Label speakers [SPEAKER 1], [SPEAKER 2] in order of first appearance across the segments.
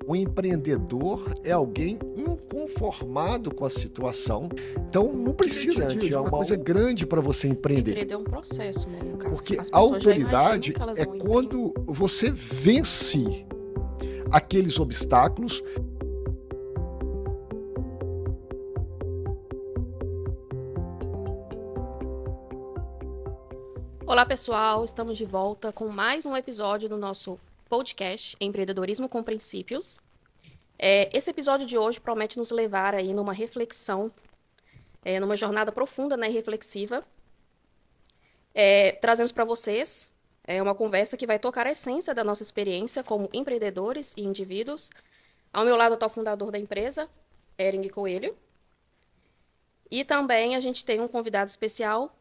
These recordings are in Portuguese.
[SPEAKER 1] O empreendedor é alguém inconformado com a situação. Então, não precisa de uma coisa grande para você empreender.
[SPEAKER 2] Empreender é um processo, né? No caso.
[SPEAKER 1] Porque
[SPEAKER 2] As
[SPEAKER 1] a
[SPEAKER 2] pessoas já
[SPEAKER 1] autoridade
[SPEAKER 2] imaginam que elas
[SPEAKER 1] é
[SPEAKER 2] vão
[SPEAKER 1] quando você vence aqueles obstáculos.
[SPEAKER 2] Olá, pessoal. Estamos de volta com mais um episódio do nosso podcast Empreendedorismo com Princípios. Esse episódio de hoje promete nos levar aí numa reflexão, numa jornada profunda, né, e reflexiva. Trazemos para vocês uma conversa que vai tocar a essência da nossa experiência como empreendedores e indivíduos. Ao meu lado está o fundador da empresa, Ering Coelho. E também a gente tem um convidado especial,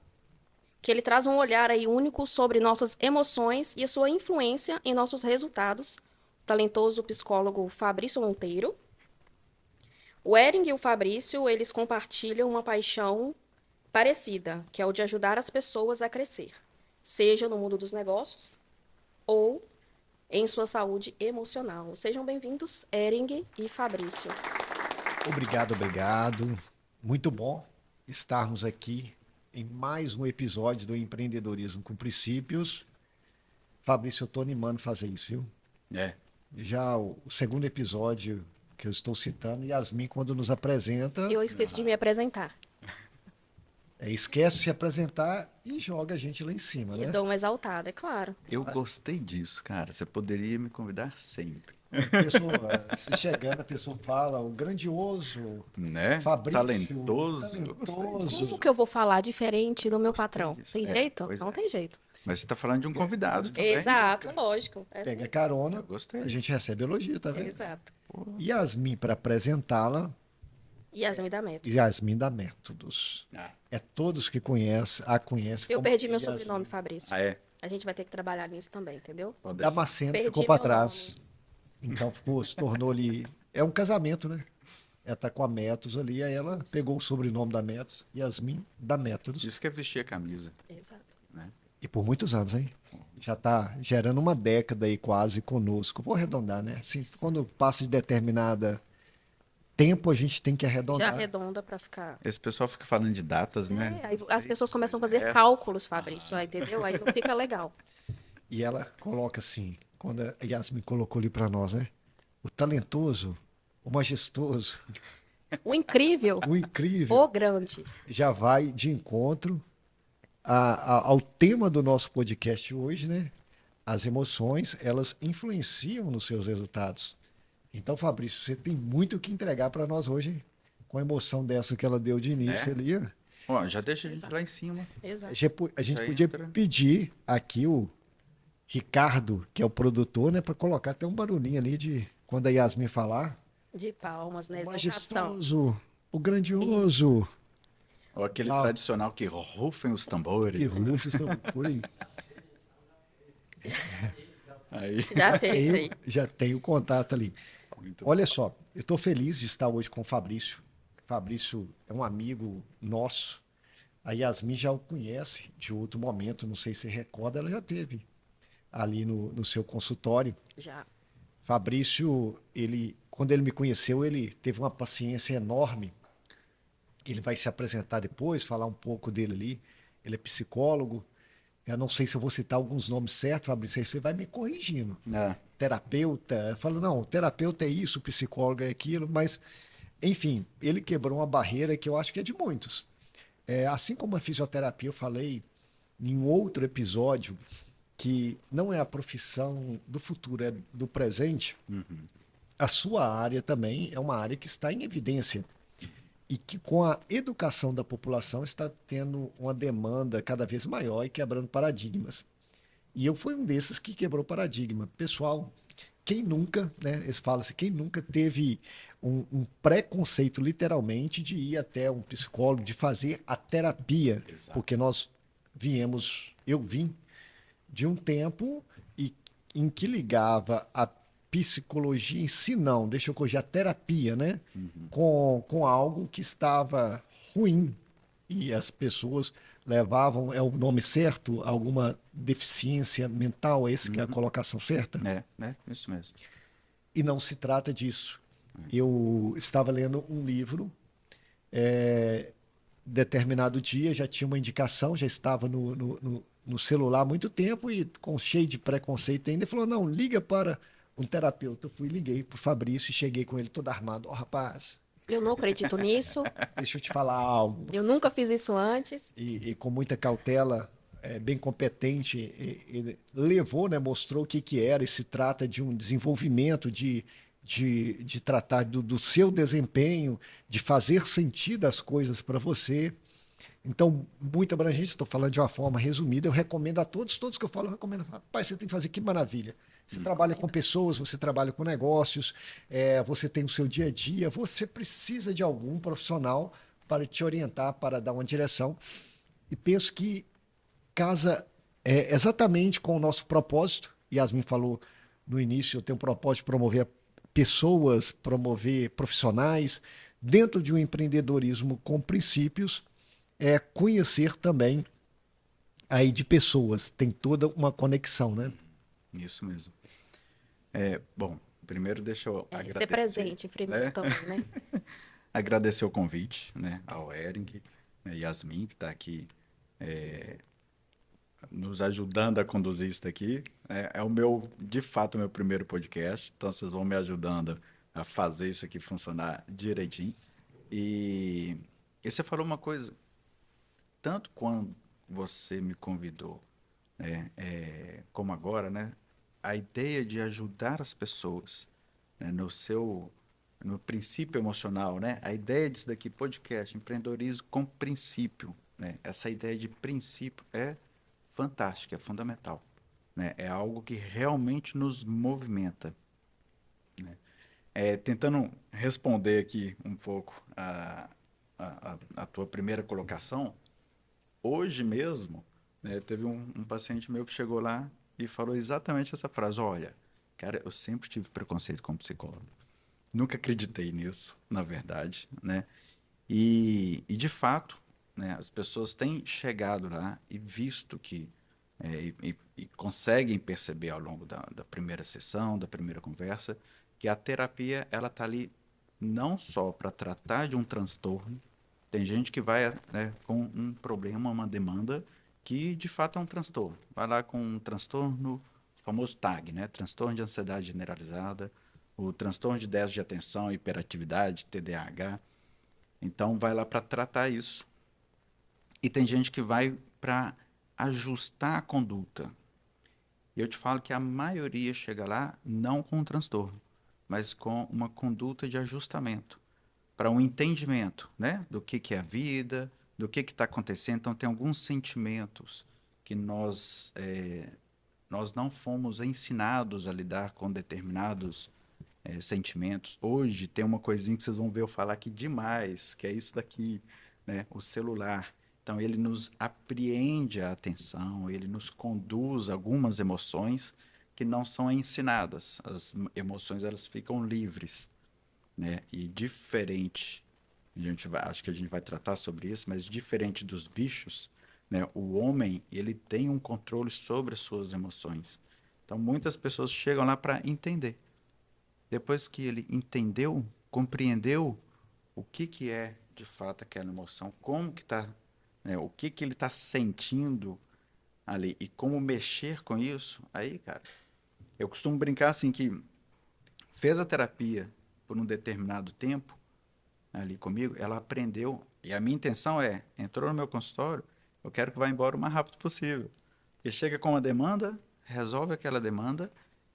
[SPEAKER 2] que ele traz um olhar aí único sobre nossas emoções e a sua influência em nossos resultados, o talentoso psicólogo Fabrício Monteiro. O Ering e o Fabrício, eles compartilham uma paixão parecida, que é o de ajudar as pessoas a crescer, seja no mundo dos negócios ou em sua saúde emocional. Sejam bem-vindos, Ering e Fabrício.
[SPEAKER 1] Obrigado. Muito bom estarmos aqui em mais um episódio do Empreendedorismo com Princípios. Fabrício, eu estou animando fazer isso, viu? Já o segundo episódio que eu estou citando, Yasmin, quando nos apresenta...
[SPEAKER 2] Eu esqueci de me apresentar.
[SPEAKER 1] Esquece de se apresentar e joga a gente lá em cima,
[SPEAKER 2] E
[SPEAKER 1] né?
[SPEAKER 2] dou uma exaltada, é claro.
[SPEAKER 3] Eu gostei disso, cara. Você poderia me convidar sempre.
[SPEAKER 1] Se chegando, a pessoa fala, o grandioso,
[SPEAKER 3] Né?
[SPEAKER 1] Fabrício,
[SPEAKER 3] Talentoso.
[SPEAKER 2] Como que eu vou falar diferente do meu patrão?
[SPEAKER 3] disso.
[SPEAKER 2] Tem jeito?
[SPEAKER 3] Pois
[SPEAKER 2] Não
[SPEAKER 3] é.
[SPEAKER 2] tem jeito.
[SPEAKER 3] Mas você está falando de um convidado também.
[SPEAKER 2] Exato, lógico.
[SPEAKER 1] Pega carona,
[SPEAKER 3] Eu gostei.
[SPEAKER 1] a gente recebe elogio, tá vendo?
[SPEAKER 2] Exato.
[SPEAKER 1] Yasmin, para apresentá-la,
[SPEAKER 2] Yasmin da Meta.
[SPEAKER 1] Yasmin da Métodos.
[SPEAKER 3] Ah.
[SPEAKER 1] É todos que a conhecem.
[SPEAKER 2] Eu
[SPEAKER 1] como
[SPEAKER 2] perdi meu
[SPEAKER 1] Yasmin.
[SPEAKER 2] sobrenome, Fabrício.
[SPEAKER 3] Ah, é?
[SPEAKER 2] A gente vai ter que trabalhar nisso também, entendeu?
[SPEAKER 3] Pode deixar.
[SPEAKER 1] Damasceno
[SPEAKER 2] Perdi
[SPEAKER 1] ficou para
[SPEAKER 2] meu
[SPEAKER 1] trás. Então se tornou ali. É um casamento, né? Ela tá com a Métodos ali, aí ela pegou o sobrenome da Métodos, Yasmin da Métodos.
[SPEAKER 3] Isso que é vestir a camisa,
[SPEAKER 2] Exato.
[SPEAKER 3] né?
[SPEAKER 1] E por muitos anos, hein? Já está gerando uma década aí quase conosco. Vou arredondar, né? Assim, quando passa de determinada tempo, a gente tem que
[SPEAKER 2] Já
[SPEAKER 1] arredondar.
[SPEAKER 2] arredonda pra ficar.
[SPEAKER 3] Esse pessoal fica falando de datas, né?
[SPEAKER 2] Aí as pessoas começam a fazer
[SPEAKER 3] É.
[SPEAKER 2] cálculos, Fabrício, aí, entendeu? Aí não fica legal.
[SPEAKER 1] E ela coloca assim, quando a Yasmin colocou ali para nós, né? O talentoso, o majestoso,
[SPEAKER 2] O incrível,
[SPEAKER 1] o incrível,
[SPEAKER 2] o grande.
[SPEAKER 1] já vai de encontro ao tema do nosso podcast hoje, né? As emoções, elas influenciam nos seus resultados. Então, Fabrício, você tem muito que entregar para nós hoje, hein? Com a emoção dessa que ela deu de início
[SPEAKER 3] É?
[SPEAKER 1] ali. Ó.
[SPEAKER 3] Ó, já deixa a gente lá em cima.
[SPEAKER 2] Exato.
[SPEAKER 1] A gente
[SPEAKER 3] Já
[SPEAKER 1] podia
[SPEAKER 3] entra.
[SPEAKER 1] pedir aqui o Ricardo, que é o produtor, né, para colocar até um barulhinho ali de quando a Yasmin falar.
[SPEAKER 2] De palmas, né?
[SPEAKER 1] O
[SPEAKER 2] Exaltação.
[SPEAKER 1] majestoso, o grandioso.
[SPEAKER 3] Ou aquele
[SPEAKER 1] Não.
[SPEAKER 3] tradicional que rufem os tambores.
[SPEAKER 1] Que rufos estão por aí.
[SPEAKER 3] Aí.
[SPEAKER 2] Já teve aí.
[SPEAKER 1] Já tenho o contato ali.
[SPEAKER 3] Muito
[SPEAKER 1] Olha só, eu estou feliz de estar hoje com o Fabrício. Fabrício é um amigo nosso. A Yasmin já o conhece de outro momento, não sei se recorda, ela já teve ali no seu consultório.
[SPEAKER 2] Já.
[SPEAKER 1] Fabrício, quando ele me conheceu, ele teve uma paciência enorme. Ele vai se apresentar depois, falar um pouco dele ali. Ele é psicólogo. Eu não sei se eu vou citar alguns nomes certos, Fabrício, aí você vai me corrigindo.
[SPEAKER 3] Ah,
[SPEAKER 1] Terapeuta, eu falo, não, terapeuta é isso, psicólogo é aquilo, mas, enfim, ele quebrou uma barreira que eu acho que é de muitos. Assim como a fisioterapia, eu falei em um outro episódio, que não é a profissão do futuro, é do presente. A sua área também é uma área que está em evidência e que com a educação da população está tendo uma demanda cada vez maior e quebrando paradigmas. E eu fui um desses que quebrou paradigma. Pessoal, quem nunca, né, eles falam assim, quem nunca teve um preconceito literalmente de ir até um psicólogo, de fazer a terapia,
[SPEAKER 3] Exato.
[SPEAKER 1] porque eu vim de um tempo em que ligava a psicologia em si, não, deixa eu corrigir, a terapia, né? Com algo que estava ruim. E as pessoas levavam, é o nome certo, alguma deficiência mental, esse que é a colocação certa?
[SPEAKER 3] né? Isso mesmo.
[SPEAKER 1] E não se trata disso. Eu estava lendo um livro, determinado dia já tinha uma indicação, já estava no celular há muito tempo e cheio de preconceito ainda. Ele falou, não, liga para um terapeuta. Eu fui, liguei para o Fabrício e cheguei com ele todo armado. Ó, rapaz,
[SPEAKER 2] Eu não acredito nisso.
[SPEAKER 1] deixa eu te falar algo.
[SPEAKER 2] Eu nunca fiz isso antes.
[SPEAKER 1] E com muita cautela, bem competente, ele levou, né, mostrou o que, que era, e se trata de um desenvolvimento de tratar do seu desempenho, de fazer sentido as coisas para você. Então, muito abrangente, estou falando de uma forma resumida, eu recomendo a todos que eu falo, eu recomendo, rapaz, você tem que fazer, que maravilha. Você trabalha com pessoas, você trabalha com negócios, você tem o seu dia a dia, você precisa de algum profissional para te orientar, para dar uma direção. E penso que casa exatamente com o nosso propósito. Yasmin falou no início, eu tenho o propósito de promover pessoas, promover profissionais, dentro de um empreendedorismo com princípios, conhecer também aí de pessoas, tem toda uma conexão, né?
[SPEAKER 3] Isso mesmo. Bom, primeiro deixa eu agradecer.
[SPEAKER 2] Ser presente primeiro também, né?
[SPEAKER 3] Agradecer o convite, né, ao Ering, né, Yasmin, que está aqui nos ajudando a conduzir isso daqui. É o meu, de fato, o meu primeiro podcast, então vocês vão me ajudando a fazer isso aqui funcionar direitinho. E você falou uma coisa, tanto quando você me convidou, né, como agora, né, a ideia de ajudar as pessoas, né, no princípio emocional, né, a ideia disso daqui, podcast, empreendedorismo com princípio, né, essa ideia de princípio é fantástica, é fundamental, né, é algo que realmente nos movimenta, né. Tentando responder aqui um pouco a tua primeira colocação, hoje mesmo, né, teve um paciente meu que chegou lá e falou exatamente essa frase: olha, cara, eu sempre tive preconceito com psicólogo. Nunca acreditei nisso, na verdade, né? E de fato, né, as pessoas têm chegado lá e visto que e conseguem perceber ao longo da primeira sessão, da primeira conversa, que a terapia ela está ali não só para tratar de um transtorno. Tem gente que vai, né, com um problema, uma demanda que de fato é um transtorno. Vai lá com um transtorno, o famoso TAG, né? Transtorno de ansiedade generalizada, o transtorno de déficit de atenção, hiperatividade, TDAH. Então vai lá para tratar isso. E tem gente que vai para ajustar a conduta. E eu te falo que a maioria chega lá não com um transtorno, mas com uma conduta de ajustamento, para um entendimento, né, do que é a vida, do que está acontecendo. Então, tem alguns sentimentos que nós não fomos ensinados a lidar com determinados sentimentos. Hoje tem uma coisinha que vocês vão ver eu falar aqui demais, que é isso daqui, né, o celular. Então, ele nos apreende a atenção, ele nos conduz a algumas emoções que não são ensinadas. As emoções, elas ficam livres, né? E diferente, acho que a gente vai tratar sobre isso, mas diferente dos bichos, né, o homem, ele tem um controle sobre as suas emoções. Então, muitas pessoas chegam lá para entender. Depois que ele entendeu, compreendeu o que é de fato aquela emoção, como que está, né, o que ele está sentindo ali e como mexer com isso, aí, cara, eu costumo brincar assim que fez a terapia por um determinado tempo ali comigo, ela aprendeu, e a minha intenção entrou no meu consultório, eu quero que vá embora o mais rápido possível. Porque chega com uma demanda, resolve aquela demanda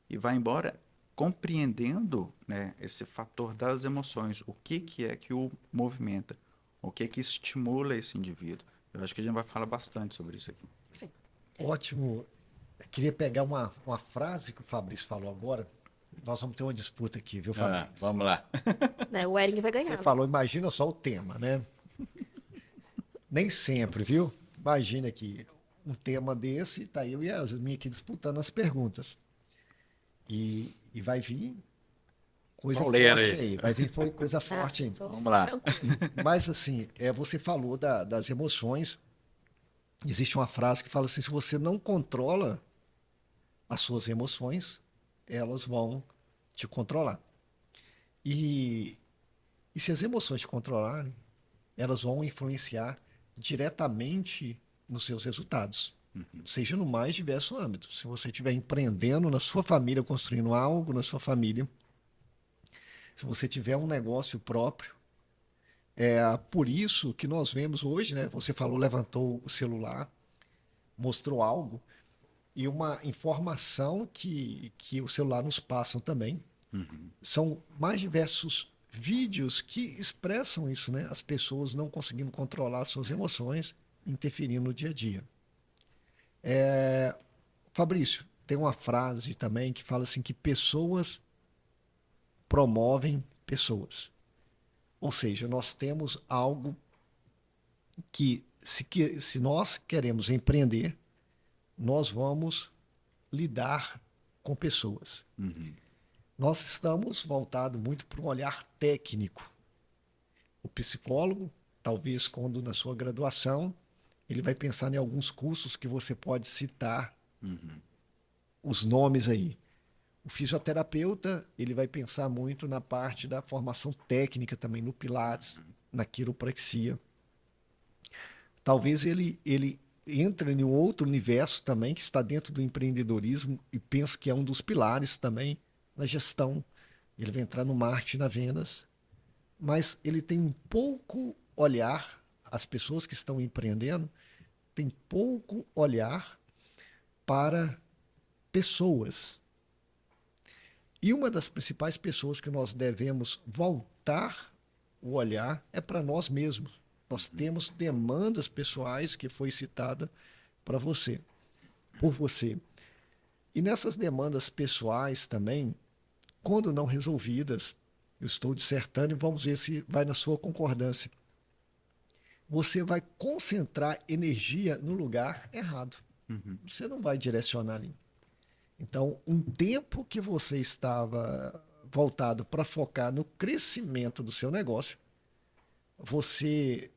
[SPEAKER 3] e vai embora compreendendo, né, esse fator das emoções, o que é que o movimenta, o que estimula esse indivíduo. Eu acho que a gente vai falar bastante sobre isso aqui.
[SPEAKER 2] Sim.
[SPEAKER 1] Ótimo. Eu queria pegar uma frase que o Fabrício falou agora. Nós vamos ter uma disputa aqui, viu, Fabrício?
[SPEAKER 3] Vamos lá.
[SPEAKER 2] Né, o Ering vai ganhar.
[SPEAKER 1] Você falou, imagina só o tema, né? Nem sempre, viu? Imagina aqui, um tema desse, tá eu e a Yasmin aqui disputando as perguntas. E vai vir coisa forte aí. Vai vir coisa forte aí.
[SPEAKER 3] Vamos lá.
[SPEAKER 1] Mas assim, você falou das emoções. Existe uma frase que fala assim: se você não controla as suas emoções, elas vão te controlar. E, e se as emoções te controlarem, elas vão influenciar diretamente nos seus resultados, seja no mais diverso âmbito. Se você estiver empreendendo na sua família, construindo algo na sua família, se você tiver um negócio próprio, é por isso que nós vemos hoje, né? Você falou, levantou o celular, mostrou algo e uma informação que o celular nos passa também. São mais diversos vídeos que expressam isso, né? As pessoas não conseguindo controlar suas emoções, interferindo no dia a dia. Fabrício, tem uma frase também que fala assim que pessoas promovem pessoas. Ou seja, nós temos algo que se nós queremos empreender, nós vamos lidar com pessoas. Nós estamos voltados muito para um olhar técnico. O psicólogo, talvez quando na sua graduação, ele vai pensar em alguns cursos que você pode citar os nomes aí. O fisioterapeuta, ele vai pensar muito na parte da formação técnica também, no Pilates, na quiropraxia. Talvez ele entre em um outro universo também que está dentro do empreendedorismo e penso que é um dos pilares também na gestão. Ele vai entrar no marketing, na vendas, mas ele tem um pouco olhar, as pessoas que estão empreendendo têm pouco olhar para pessoas. E uma das principais pessoas que nós devemos voltar o olhar é para nós mesmos. Nós temos demandas pessoais que foi citada para você, por você. E nessas demandas pessoais também, quando não resolvidas, eu estou dissertando e vamos ver se vai na sua concordância. Você vai concentrar energia no lugar errado. Você não vai direcionar ali. Então, um tempo que você estava voltado para focar no crescimento do seu negócio, você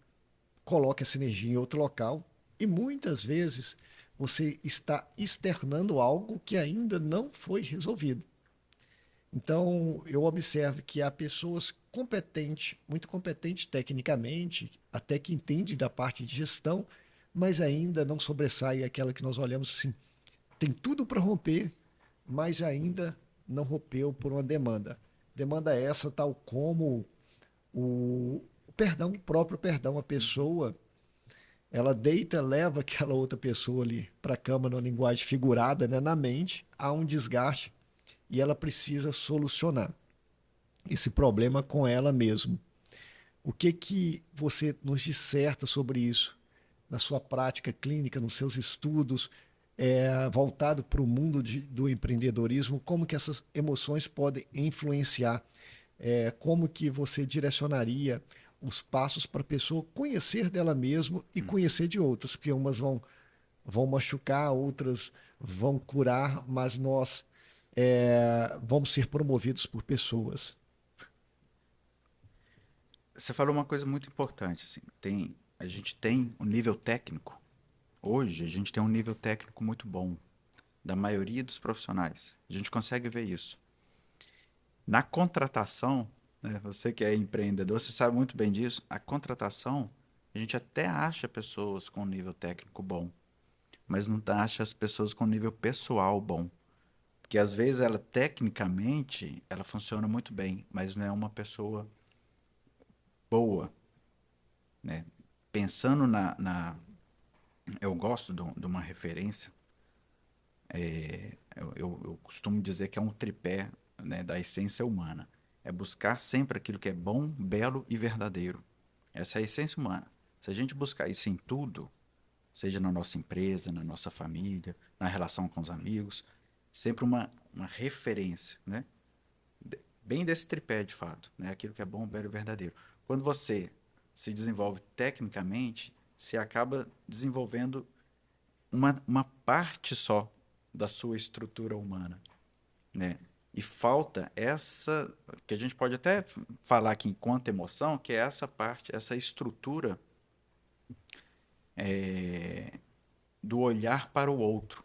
[SPEAKER 1] coloca essa energia em outro local e muitas vezes você está externando algo que ainda não foi resolvido. Então, eu observo que há pessoas competentes, muito competentes tecnicamente, até que entendem da parte de gestão, mas ainda não sobressai aquela que nós olhamos assim, tem tudo para romper, mas ainda não rompeu por uma demanda. Demanda essa, tal como o perdão, o próprio perdão. A pessoa, ela deita, leva aquela outra pessoa ali para a cama numa linguagem figurada, né, na mente, há um desgaste e ela precisa solucionar esse problema com ela mesma. O que que você nos disserta sobre isso na sua prática clínica, nos seus estudos, voltado para o mundo do empreendedorismo? Como que essas emoções podem influenciar? Como que você direcionaria os passos para a pessoa conhecer dela mesma e conhecer de outras? Porque umas vão machucar, outras vão curar, mas nós vamos ser promovidos por pessoas.
[SPEAKER 3] Você falou uma coisa muito importante, assim, a gente tem um nível técnico, hoje a gente tem um nível técnico muito bom, da maioria dos profissionais. A gente consegue ver isso. Na contratação, né, você que é empreendedor, você sabe muito bem disso, a contratação, a gente até acha pessoas com nível técnico bom, mas não acha as pessoas com nível pessoal bom. Porque às vezes ela, tecnicamente, ela funciona muito bem, mas não é uma pessoa boa, né? Pensando eu gosto de uma referência, eu costumo dizer que é um tripé, né, da essência humana. É buscar sempre aquilo que é bom, belo e verdadeiro. Essa é a essência humana. Se a gente buscar isso em tudo, seja na nossa empresa, na nossa família, na relação com os amigos, sempre uma referência, né? Bem desse tripé, de fato, né? Aquilo que é bom, belo e verdadeiro. Quando você se desenvolve tecnicamente, você acaba desenvolvendo uma parte só da sua estrutura humana, né? E falta essa, que a gente pode até falar aqui enquanto emoção, que é essa parte, essa estrutura do olhar para o outro,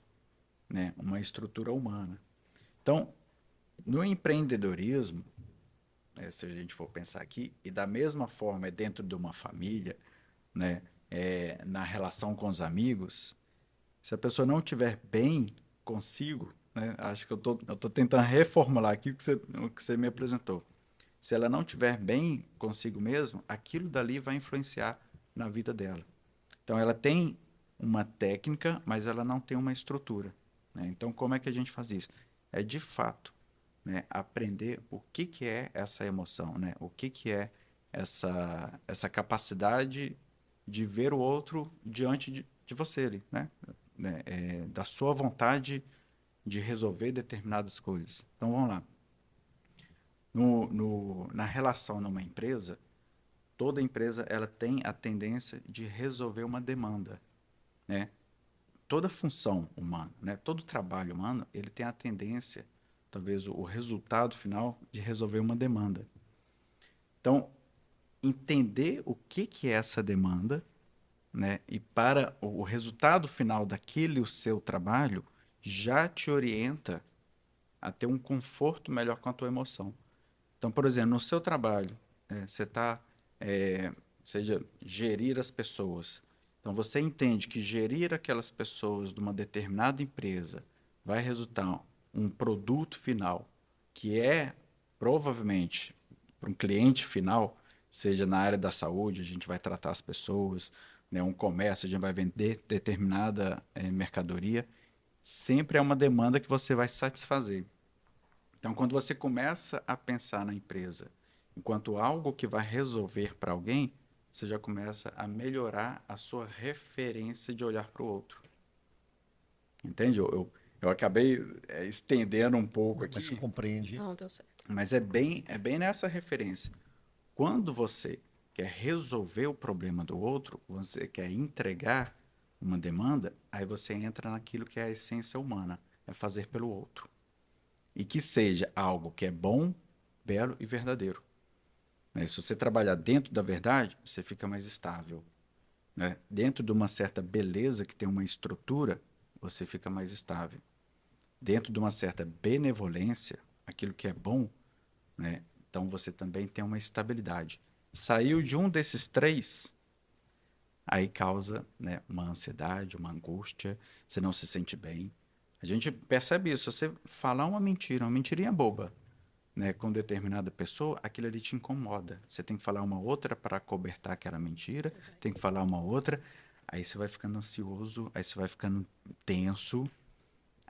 [SPEAKER 3] né? Uma estrutura humana. Então, No empreendedorismo, se a gente for pensar aqui, e da mesma forma é dentro de uma família, né, na relação com os amigos, se a pessoa não estiver bem consigo, né, acho que eu tô tentando reformular aqui o que você me apresentou. Se ela não estiver bem consigo mesmo, aquilo dali vai influenciar na vida dela. Então, ela tem uma técnica, mas ela não tem uma estrutura, né? Então, como é que a gente faz isso? É de fato, né, aprender o que que é essa emoção, né? O que que é essa capacidade de ver o outro diante de você ali, né? Da sua vontade de resolver determinadas coisas. Então, vamos lá. Na relação numa empresa, toda empresa ela tem a tendência de resolver uma demanda, né? Toda função humana, né? Todo trabalho humano, ele tem a tendência, talvez o resultado final, de resolver uma demanda. Então, entender o que que é essa demanda, né? E para o resultado final daquele o seu trabalho, já te orienta a ter um conforto melhor com a tua emoção. Então, por exemplo, no seu trabalho, você está, seja gerir as pessoas. Então, você entende que gerir aquelas pessoas de uma determinada empresa vai resultar um produto final que é provavelmente para um cliente final, seja na área da saúde, a gente vai tratar as pessoas, né, um comércio, a gente vai vender determinada mercadoria, sempre é uma demanda que você vai satisfazer. Então, quando você começa a pensar na empresa enquanto algo que vai resolver para alguém, você já começa a melhorar a sua referência de olhar para o outro. Entende? Eu acabei estendendo um pouco
[SPEAKER 1] Não, mas
[SPEAKER 3] aqui,
[SPEAKER 1] compreende.
[SPEAKER 2] Não, deu certo.
[SPEAKER 3] mas é bem nessa referência. Quando você quer resolver o problema do outro, você quer entregar uma demanda, aí você entra naquilo que é a essência humana, é fazer pelo outro. E que seja algo que é bom, belo e verdadeiro, né? Se você trabalhar dentro da verdade, você fica mais estável, né? Dentro de uma certa beleza que tem uma estrutura, você fica mais estável. Dentro de uma certa benevolência, aquilo que é bom, né? Então você também tem uma estabilidade. Saiu de um desses três, aí causa, né, uma ansiedade, uma angústia, você não se sente bem. A gente percebe isso. Se você falar uma mentirinha boba, né, com determinada pessoa, aquilo ali te incomoda. Você tem que falar uma outra para cobertar aquela mentira, tem que falar uma outra, aí você vai ficando ansioso, aí você vai ficando tenso.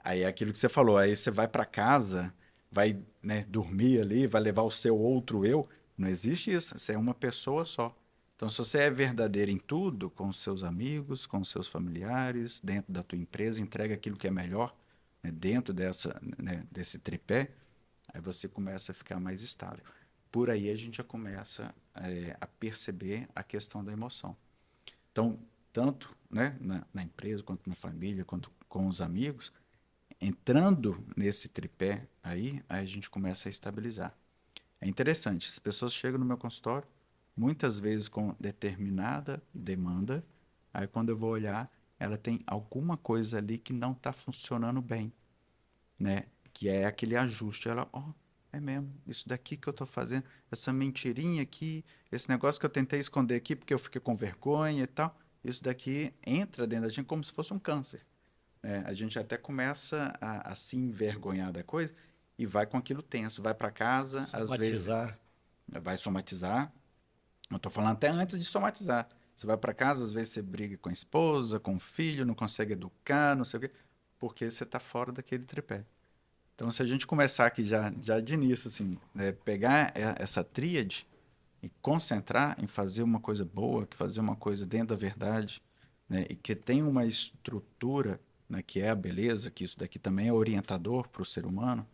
[SPEAKER 3] Aí é aquilo que você falou, aí você vai para casa, vai, né, dormir ali, vai levar o seu outro eu. Não existe isso, você é uma pessoa só. Então, se você é verdadeiro em tudo, com os seus amigos, com os seus familiares, dentro da tua empresa, entrega aquilo que é melhor, né, dentro desse tripé, aí você começa a ficar mais estável. Por aí a gente já começa a perceber a questão da emoção. Então, tanto, né, na empresa, quanto na família, quanto com os amigos, entrando nesse tripé aí a gente começa a estabilizar. É interessante, as pessoas chegam no meu consultório, muitas vezes com determinada demanda, aí quando eu vou olhar, ela tem alguma coisa ali que não está funcionando bem, né? Que é aquele ajuste. Ela, ó, é mesmo, isso daqui que eu estou fazendo, essa mentirinha aqui, esse negócio que eu tentei esconder aqui porque eu fiquei com vergonha e tal, isso daqui entra dentro da gente como se fosse um câncer. A gente até começa a se envergonhar da coisa e vai com aquilo tenso, vai para casa, às
[SPEAKER 1] Somatizar.
[SPEAKER 3] vezes vai somatizar. Eu estou falando até antes de somatizar. Você vai para casa, às vezes você briga com a esposa, com o filho, não consegue educar, não sei o quê, porque você está fora daquele tripé. Então, se a gente começar aqui já de início, assim, né, pegar essa tríade e concentrar em fazer uma coisa boa, que fazer uma coisa dentro da verdade, né, e que tem uma estrutura, né, que é a beleza, que isso daqui também é orientador para o ser humano,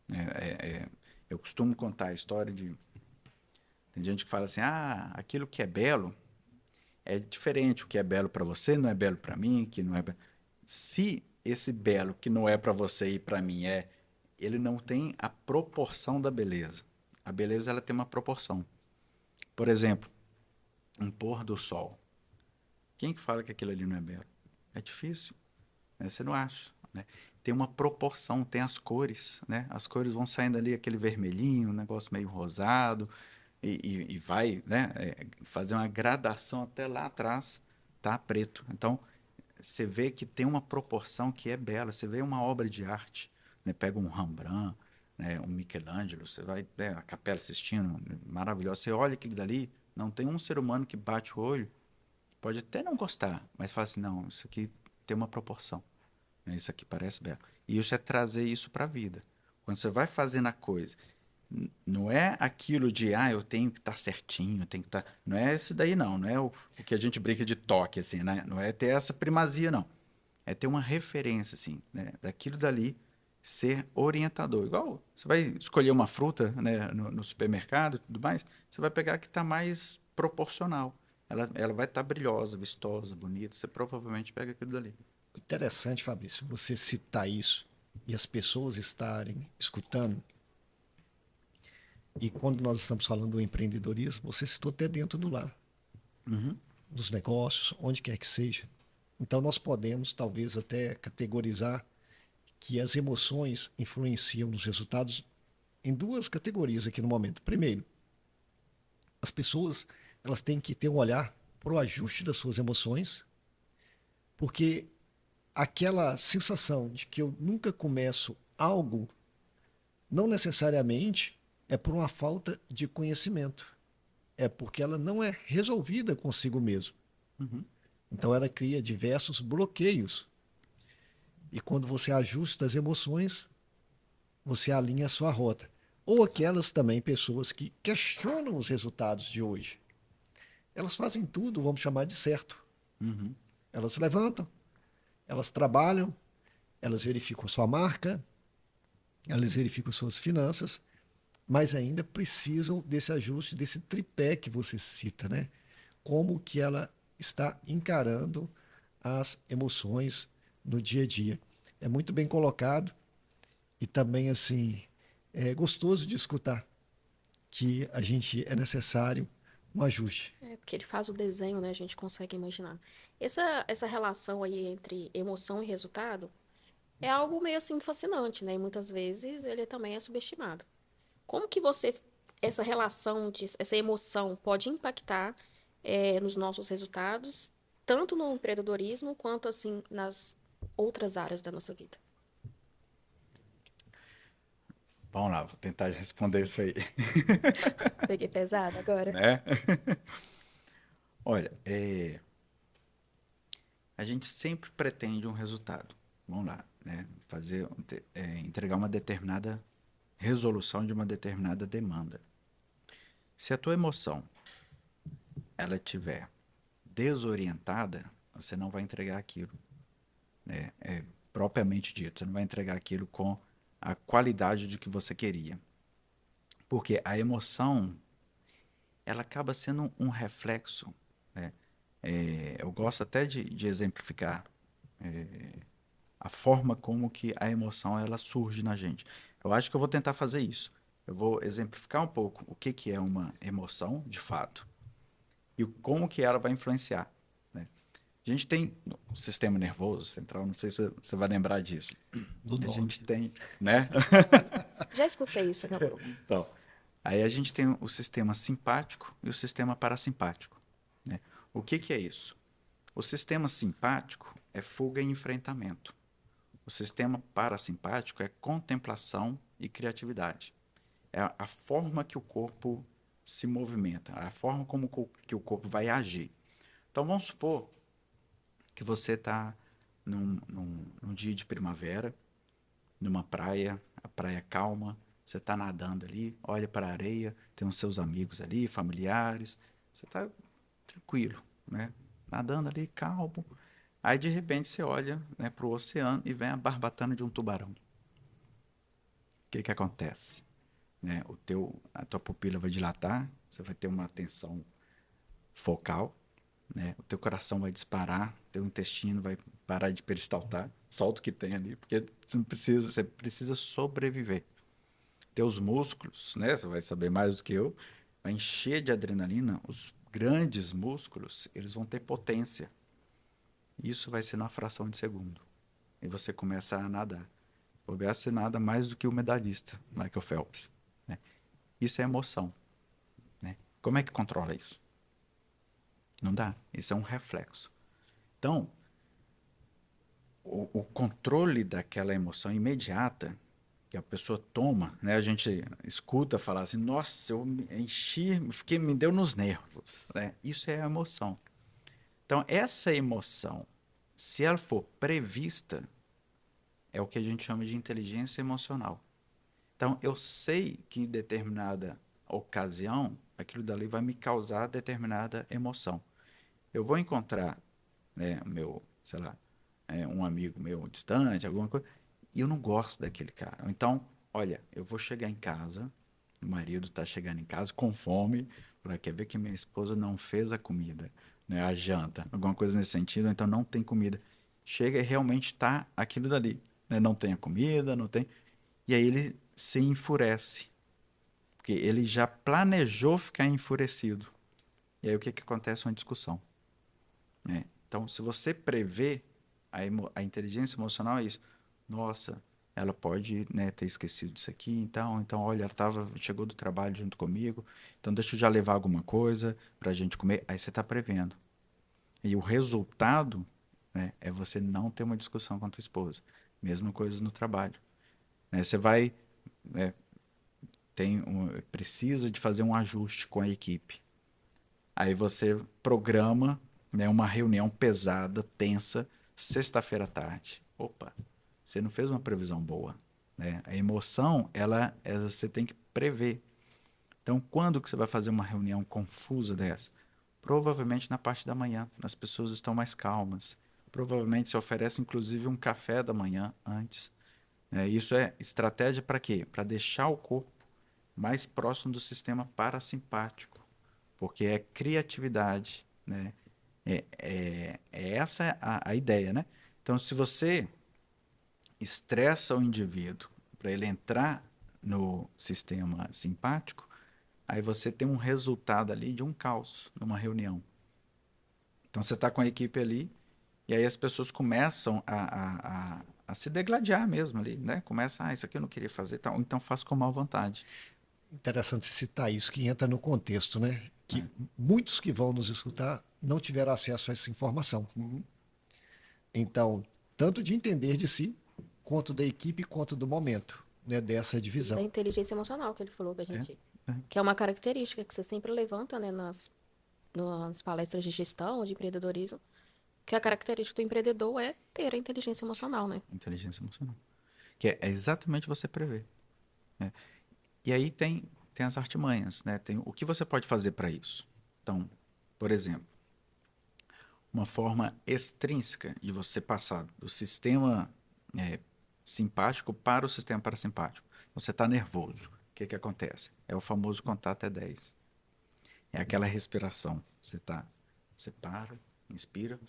[SPEAKER 3] né, eu costumo contar a história de... Tem gente que fala assim, aquilo que é belo é diferente, o que é belo para você não é belo para mim, que não é... Se esse belo que não é para você e para mim ele não tem a proporção da beleza. A beleza ela tem uma proporção. Por exemplo, um pôr do sol. Quem que fala que aquilo ali não é belo? É difícil, né? Você não acha, né? tem uma proporção, tem as cores, né? As cores vão saindo ali, aquele vermelhinho, um negócio meio rosado, e vai, né? Fazer uma gradação até lá atrás, tá preto. Então, você vê que tem uma proporção que é bela. Você vê uma obra de arte, né? Pega um Rembrandt, né? Um Michelangelo, você vai, né? A Capela Sistina, maravilhosa. Você olha aquilo dali, não tem um ser humano que bate o olho, pode até não gostar, mas fala assim, não, isso aqui tem uma proporção, né? Isso aqui parece belo. E isso é trazer isso para a vida. Quando você vai fazendo a coisa, não é aquilo de, eu tenho que estar certinho, tenho que estar. Não é isso daí, não. Não é o que a gente brinca de toque, assim, né? Não é ter essa primazia, não. É ter uma referência, assim, né? Daquilo dali ser orientador. Igual você vai escolher uma fruta, né, no supermercado e tudo mais, você vai pegar a que está mais proporcional. Ela vai estar brilhosa, vistosa, bonita. Você provavelmente pega aquilo dali.
[SPEAKER 1] Interessante, Fabrício, você citar isso e as pessoas estarem escutando. E quando nós estamos falando do empreendedorismo, você citou até dentro do lar,
[SPEAKER 3] Uhum.
[SPEAKER 1] dos negócios, onde quer que seja. Então, nós podemos, talvez, até categorizar que as emoções influenciam nos resultados em duas categorias aqui no momento. Primeiro, as pessoas elas têm que ter um olhar para o ajuste das suas emoções, porque aquela sensação de que eu nunca começo algo, não necessariamente é por uma falta de conhecimento, é porque ela não é resolvida consigo mesmo.
[SPEAKER 3] Uhum.
[SPEAKER 1] Então ela cria diversos bloqueios. E quando você ajusta as emoções, você alinha a sua rota. Ou aquelas também pessoas que questionam os resultados de hoje. Elas fazem tudo, vamos chamar de certo.
[SPEAKER 3] Uhum.
[SPEAKER 1] Elas levantam, elas trabalham, elas verificam sua marca, elas verificam suas finanças, mas ainda precisam desse ajuste, desse tripé que você cita, né? Como que ela está encarando as emoções no dia a dia. É muito bem colocado e também assim é gostoso de escutar que a gente é necessário um ajuste.
[SPEAKER 2] É, porque ele faz o desenho, né? A gente consegue imaginar. Essa relação aí entre emoção e resultado é algo meio assim fascinante, né? E muitas vezes ele também é subestimado. Como que essa relação, essa emoção pode impactar nos nossos resultados, tanto no empreendedorismo quanto assim nas outras áreas da nossa vida?
[SPEAKER 3] Vamos lá, vou tentar responder isso aí,
[SPEAKER 2] Peguei pesado agora.
[SPEAKER 3] né? Olha, a gente sempre pretende um resultado. Vamos lá, né? Entregar uma determinada resolução de uma determinada demanda. Se a tua emoção ela estiver desorientada, você não vai entregar aquilo, né? Propriamente dito, você não vai entregar aquilo com a qualidade de que você queria. Porque a emoção, ela acaba sendo um reflexo, né? Eu gosto até de exemplificar a forma como que a emoção ela surge na gente. Eu acho que eu vou tentar fazer isso. Eu vou exemplificar um pouco o que que é uma emoção, de fato, e como que ela vai influenciar, né? A gente tem o sistema nervoso central, não sei se você vai lembrar disso.
[SPEAKER 1] Do
[SPEAKER 3] A
[SPEAKER 1] nome.
[SPEAKER 3] gente tem, né?
[SPEAKER 2] Já escutei isso, meu grupo.
[SPEAKER 3] Então, aí a gente tem o sistema simpático e o sistema parasimpático, né? O que que é isso? O sistema simpático é fuga e enfrentamento. O sistema parasimpático é contemplação e criatividade. É a forma que o corpo se movimenta, a forma como que o corpo vai agir. Então vamos supor que você está num dia de primavera, numa praia, a praia calma, você está nadando ali, olha para a areia, tem os seus amigos ali, familiares, você está tranquilo, né? Nadando ali, calmo. Aí de repente você olha, né, para o oceano e vem a barbatana de um tubarão. O que que acontece? Né? A tua pupila vai dilatar, você vai ter uma tensão focal, né? O teu coração vai disparar, teu intestino vai parar de peristaltar, solta o que tem ali, porque você precisa sobreviver. Teus músculos, né? Você vai saber mais do que eu, vai encher de adrenalina, os grandes músculos, eles vão ter potência. Isso vai ser numa fração de segundo. e você começa a nadar. O você nada mais do que o medalhista, Michael Phelps, né? Isso é emoção, né? Como é que controla isso? Não dá. Isso é um reflexo. Então, o controle daquela emoção imediata que a pessoa toma, né? A gente escuta falar assim, nossa, eu me enchi, me deu nos nervos, né? Isso é a emoção. Então, essa emoção, se ela for prevista, é o que a gente chama de inteligência emocional. Então, eu sei que em determinada ocasião, aquilo dali vai me causar determinada emoção. Eu vou encontrar, né, meu, sei lá, um amigo meu distante, alguma coisa, e eu não gosto daquele cara. Então, olha, eu vou chegar em casa, o marido está chegando em casa com fome, para quer ver que minha esposa não fez a comida, né, a janta, alguma coisa nesse sentido, então não tem comida. Chega e realmente está aquilo dali, né, não tem a comida, não tem. E aí ele se enfurece, porque ele já planejou ficar enfurecido. E aí o que que acontece? Uma discussão, né? Então, se você prevê a inteligência emocional é isso. Nossa, ela pode, né, ter esquecido disso aqui, então, olha, chegou do trabalho junto comigo, então deixa eu já levar alguma coisa para a gente comer. Aí você está prevendo. E o resultado, né, é você não ter uma discussão com a tua esposa. Mesma coisa no trabalho, né? Você vai, né, precisa de fazer um ajuste com a equipe. Aí você programa, né, uma reunião pesada, tensa, sexta-feira à tarde. Opa, você não fez uma previsão boa, né? A emoção, você tem que prever. Então, quando que você vai fazer uma reunião confusa dessa? Provavelmente na parte da manhã. As pessoas estão mais calmas. Provavelmente se oferece, inclusive, um café da manhã antes. Isso é estratégia para quê? Para deixar o corpo mais próximo do sistema parasimpático, porque é criatividade, né? É essa a ideia, né? Então, se você estressa o indivíduo para ele entrar no sistema simpático, aí você tem um resultado ali de um caos numa reunião. Então, você está com a equipe ali e aí as pessoas começam a se degladiar mesmo ali, né? Começa, isso aqui eu não queria fazer, tal. Então faço com má vontade.
[SPEAKER 1] Interessante citar isso, que entra no contexto, né? Que
[SPEAKER 3] Né?
[SPEAKER 1] muitos que vão nos escutar não tiveram acesso a essa informação. Então, tanto de entender de si, quanto da equipe, quanto do momento, né, dessa
[SPEAKER 2] E da
[SPEAKER 1] divisão.
[SPEAKER 2] inteligência emocional que ele falou que a
[SPEAKER 3] É,
[SPEAKER 2] gente.
[SPEAKER 3] é.
[SPEAKER 2] Que é uma característica que você sempre levanta, né, nas palestras de gestão, de empreendedorismo, que a característica do empreendedor é ter a inteligência emocional, né?
[SPEAKER 3] Inteligência emocional. Que é exatamente você prever, né? E aí tem as artimanhas, né? Tem o que você pode fazer para isso. Então, por exemplo, uma forma extrínseca de você passar do sistema é, simpático para o sistema parasimpático. Você está nervoso. O que que acontece? É o famoso contar até 10. É aquela respiração. Você para, inspira,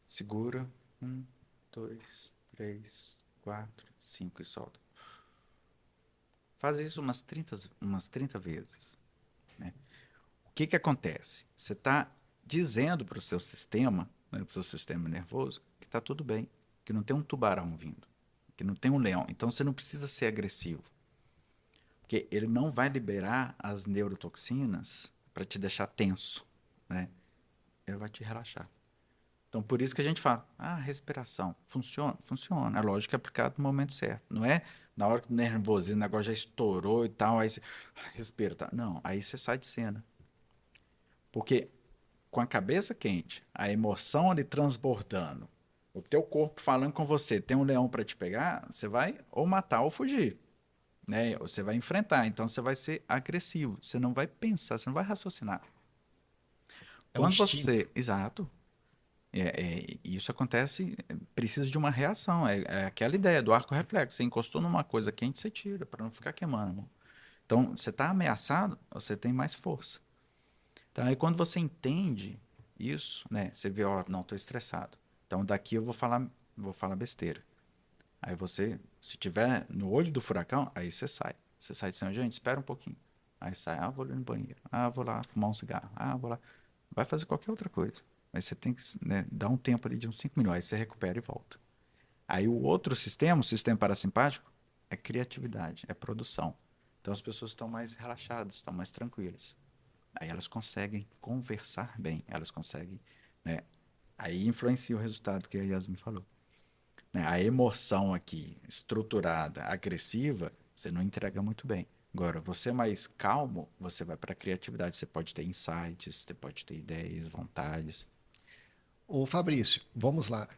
[SPEAKER 3] segura. 1, 2, 3, 4, 5 e solta. Faz isso umas 30 vezes, né? O que que acontece? Você está dizendo para o seu sistema, né, para o seu sistema nervoso, que está tudo bem, que não tem um tubarão vindo, que não tem um leão. Então você não precisa ser agressivo, porque ele não vai liberar as neurotoxinas para te deixar tenso, né? Ele vai te relaxar. Então, por isso que a gente fala, respiração, funciona? Funciona. É lógico que é aplicado no momento certo. Não é na hora que o nervosismo, o negócio já estourou e tal, aí você respira, tá? Não, aí você sai de cena. Porque com a cabeça quente, a emoção ali transbordando, o teu corpo falando com você, tem um leão para te pegar, você vai ou matar ou fugir, né? Ou você vai enfrentar, então você vai ser agressivo, você não vai pensar, você não vai raciocinar.
[SPEAKER 1] É um
[SPEAKER 3] Quando
[SPEAKER 1] instinto.
[SPEAKER 3] você, exato, isso acontece, precisa de uma reação, é aquela ideia do arco reflexo, você encostou numa coisa quente, você tira para não ficar queimando. Então, você está ameaçado, você tem mais força. Então, aí quando você entende isso, né, você vê, ó, não, estou estressado. Então, daqui eu vou falar besteira. Aí você, se tiver no olho do furacão, aí você sai. Você sai dizendo, gente, espera um pouquinho. Aí sai, vou ali no banheiro. Vou lá fumar um cigarro. Vou lá. Vai fazer qualquer outra coisa. Mas você tem que, né, dar um tempo ali de uns 5 minutos. Aí você recupera e volta. Aí o outro sistema, o sistema parasimpático, é criatividade, é produção. Então as pessoas estão mais relaxadas, estão mais tranquilas. Aí elas conseguem conversar bem, elas conseguem, né? Aí influencia o resultado que a Yasmin falou. Né? A emoção aqui, estruturada, agressiva, você não entrega muito bem. Agora, você mais calmo, você vai para a criatividade. Você pode ter insights, você pode ter ideias, vontades.
[SPEAKER 1] Ô Fabrício, vamos lá.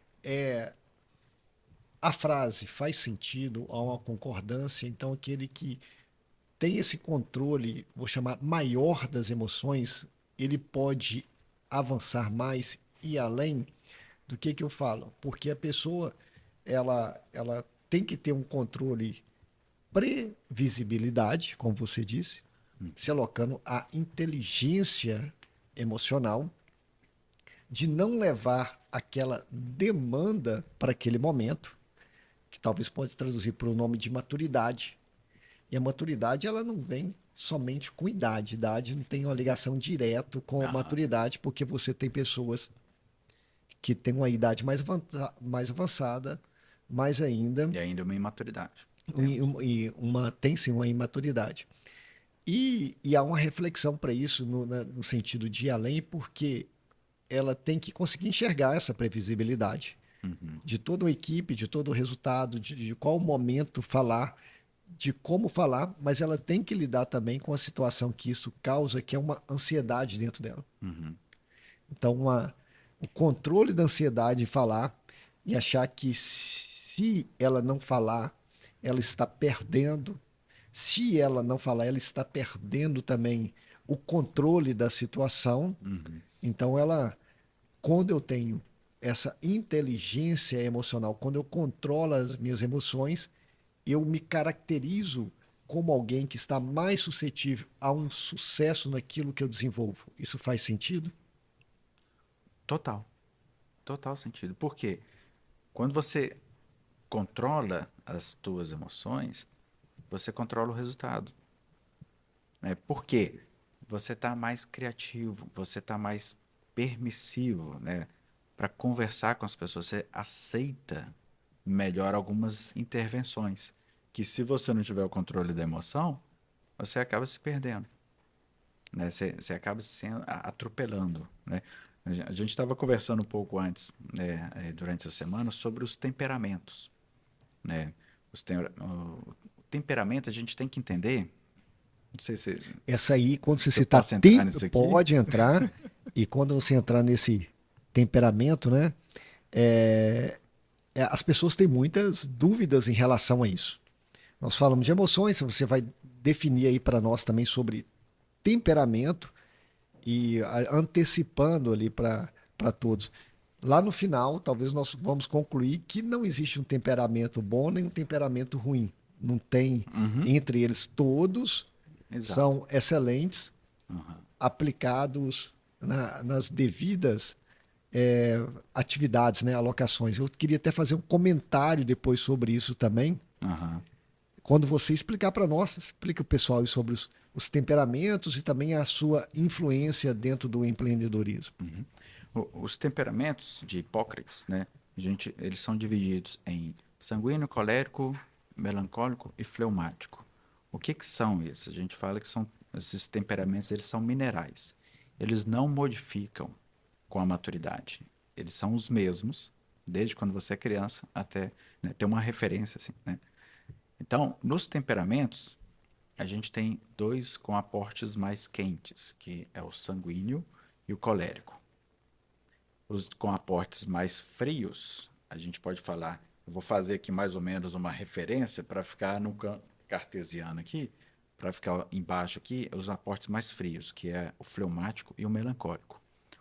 [SPEAKER 1] A frase faz sentido, há uma concordância, então aquele que tem esse controle, vou chamar maior das emoções, ele pode avançar mais e além do que eu falo, porque a pessoa ela tem que ter um controle previsibilidade, como você disse, se alocando a inteligência emocional de não levar aquela demanda para aquele momento, que talvez pode traduzir por um nome de maturidade. E a maturidade ela não vem somente com idade. Idade não tem uma ligação direta com a
[SPEAKER 3] Aham.
[SPEAKER 1] maturidade, porque você tem pessoas que têm uma idade mais avançada, mais ainda,
[SPEAKER 3] E ainda uma imaturidade. Temos.
[SPEAKER 1] tem sim uma imaturidade. E há uma reflexão para isso no sentido de ir além, porque ela tem que conseguir enxergar essa previsibilidade
[SPEAKER 3] Uhum.
[SPEAKER 1] de toda a equipe, de todo o resultado, de qual momento falar, de como falar, mas ela tem que lidar também com a situação que isso causa, que é uma ansiedade dentro dela.
[SPEAKER 3] Uhum.
[SPEAKER 1] Então, o controle da ansiedade de falar e achar que se ela não falar, ela está perdendo. Se ela não falar, ela está perdendo também o controle da situação.
[SPEAKER 3] Uhum.
[SPEAKER 1] Então, quando eu tenho essa inteligência emocional, quando eu controlo as minhas emoções, eu me caracterizo como alguém que está mais suscetível a um sucesso naquilo que eu desenvolvo. Isso faz sentido?
[SPEAKER 3] Total. Total sentido. Por quê? Quando você controla as tuas emoções, você controla o resultado. Né? Por quê? Você está mais criativo, você está mais permissivo, né? Para conversar com as pessoas. Você aceita melhor algumas intervenções. Que se você não tiver o controle da emoção, você acaba se perdendo. Né? Você acaba atropelando, né? A gente estava conversando um pouco antes, né, durante a semana, sobre os temperamentos, né? O temperamento a gente tem que entender, não sei
[SPEAKER 1] Essa aí, quando você
[SPEAKER 3] se eu
[SPEAKER 1] citar
[SPEAKER 3] posso entrar
[SPEAKER 1] tempo,
[SPEAKER 3] nisso aqui.
[SPEAKER 1] pode entrar, e quando você entrar nesse temperamento, né? é, as pessoas têm muitas dúvidas em relação a isso. Nós falamos de emoções, você vai definir aí para nós também sobre temperamento e antecipando ali para todos. Lá no final, talvez nós vamos concluir que não existe um temperamento bom nem um temperamento ruim. Não tem
[SPEAKER 3] Uhum,
[SPEAKER 1] entre eles todos
[SPEAKER 3] exato.
[SPEAKER 1] são excelentes,
[SPEAKER 3] Uhum,
[SPEAKER 1] aplicados nas devidas atividades, né, alocações. Eu queria até fazer um comentário depois sobre isso também.
[SPEAKER 3] uhum.
[SPEAKER 1] Quando você explicar para nós, explica o pessoal sobre os temperamentos e também a sua influência dentro do empreendedorismo.
[SPEAKER 3] Os temperamentos de Hipócrates, né? Eles são divididos em sanguíneo, colérico, melancólico e fleumático. O que que são esses? A gente fala que são esses temperamentos, eles são minerais. Eles não modificam com a maturidade. Eles são os mesmos, desde quando você é criança até, né, ter uma referência assim, né? Então, nos temperamentos, a gente tem dois com aportes mais quentes, que é o sanguíneo e o colérico. Os com aportes mais frios, a gente pode falar, eu vou fazer aqui mais ou menos uma referência para ficar no cartesiano aqui, para ficar embaixo aqui, os aportes mais frios, que é o fleumático e o melancólico.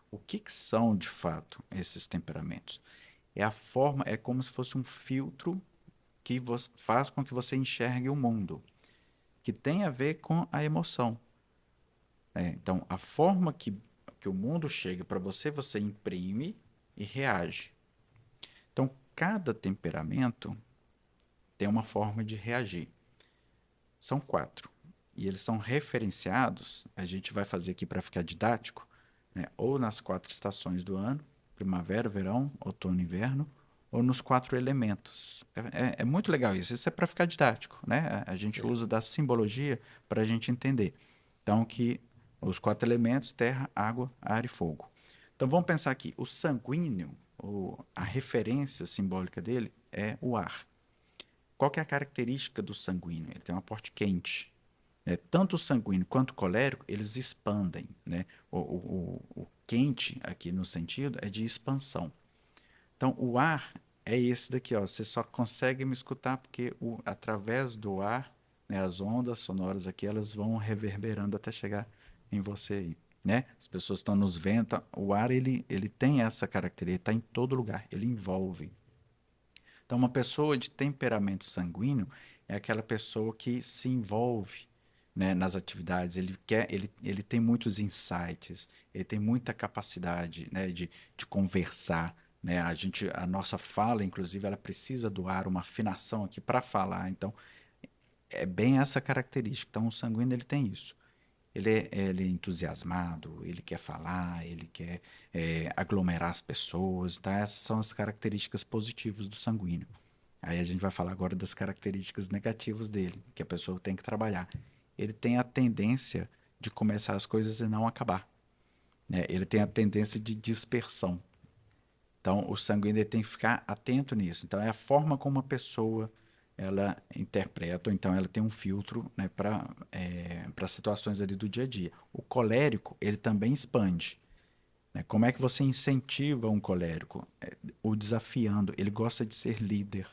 [SPEAKER 3] O que que são, de fato, esses temperamentos? É a forma, é como se fosse um filtro que faz com que você enxergue o mundo, que tem a ver com a emoção. Então, a forma que o mundo chega para você, você imprime e reage. Então, cada temperamento tem uma forma de reagir. São quatro. E eles são referenciados, a gente vai fazer aqui para ficar didático, né? Ou nas quatro estações do ano, primavera, verão, outono e inverno, ou nos quatro elementos. É muito legal isso. Isso é para ficar didático, né? A gente
[SPEAKER 1] Certo.
[SPEAKER 3] usa da simbologia para a gente entender. Então, que os quatro elementos, terra, água, ar e fogo. Então, vamos pensar aqui. O sanguíneo, a referência simbólica dele é o ar. Qual que é a característica do sanguíneo? Ele tem um aporte quente. Tanto o sanguíneo quanto o colérico, eles expandem, né? O quente, aqui no sentido, é de expansão. Então, o ar é esse daqui, ó. Você só consegue me escutar porque através do ar, né, as ondas sonoras aqui, elas vão reverberando até chegar em você aí, né? As pessoas estão nos vendo. O ar, ele tem essa característica, ele está em todo lugar, ele envolve. Então, uma pessoa de temperamento sanguíneo é aquela pessoa que se envolve, né, nas atividades. Ele tem muitos insights, ele tem muita capacidade, né, de conversar, né? A nossa fala, inclusive, ela precisa doar uma afinação aqui para falar. Então, é bem essa característica. Então, o sanguíneo ele tem isso. Ele é entusiasmado, ele quer falar, ele quer aglomerar as pessoas. Tá? Essas são as características positivas do sanguíneo. Aí a gente vai falar agora das características negativas dele, que a pessoa tem que trabalhar. Ele tem a tendência de começar as coisas e não acabar, né? Ele tem a tendência de dispersão. Então, o sanguíneo tem que ficar atento nisso. Então, é a forma como a pessoa ela interpreta, ou então ela tem um filtro, né, para situações ali do dia a dia. O colérico, ele também expande, né? Como é que você incentiva um colérico? O desafiando. Ele gosta de ser líder,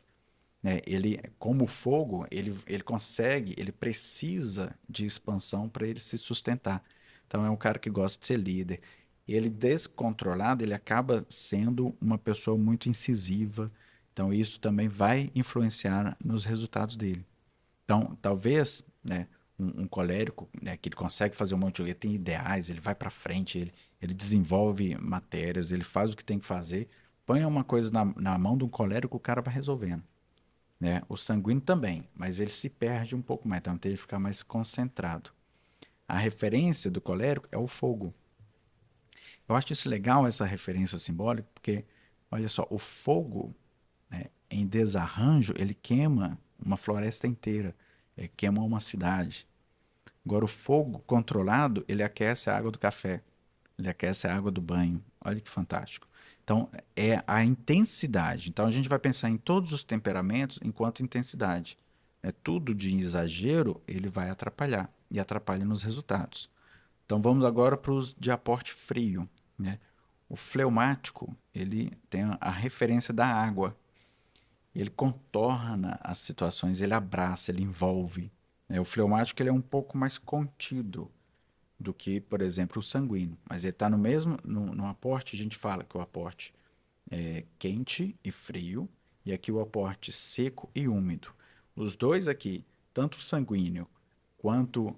[SPEAKER 3] né? Ele, como fogo, ele consegue, ele precisa de expansão para ele se sustentar. Então é um cara que gosta de ser líder. Ele descontrolado, ele acaba sendo uma pessoa muito incisiva. Então isso também vai influenciar nos resultados dele. Então talvez, né, um colérico, né, que ele consegue fazer um monte de, ele tem ideais, ele vai para frente, ele desenvolve matérias, ele faz o que tem que fazer. Põe uma coisa na mão de um colérico, o cara vai resolvendo, né? O sanguíneo também, mas ele se perde um pouco mais, então tem que ficar mais concentrado. A referência do colérico é o fogo. Eu acho isso legal, essa referência simbólica, porque, olha só, o fogo, né, em desarranjo, ele queima uma floresta inteira, queima uma cidade. Agora, o fogo controlado, ele aquece a água do café, ele aquece a água do banho. Olha que fantástico. Então, é a intensidade. Então, a gente vai pensar em todos os temperamentos enquanto intensidade. Tudo de exagero, ele vai atrapalhar e atrapalha nos resultados. Então, vamos agora para os de aporte frio, né? O fleumático, ele tem a referência da água. Ele contorna as situações, ele abraça, ele envolve, né? O fleumático ele é um pouco mais contido do que, por exemplo, o sanguíneo. Mas ele está no mesmo, no aporte, a gente fala que o aporte é quente e frio, e aqui o aporte seco e úmido. Os dois aqui, tanto o sanguíneo quanto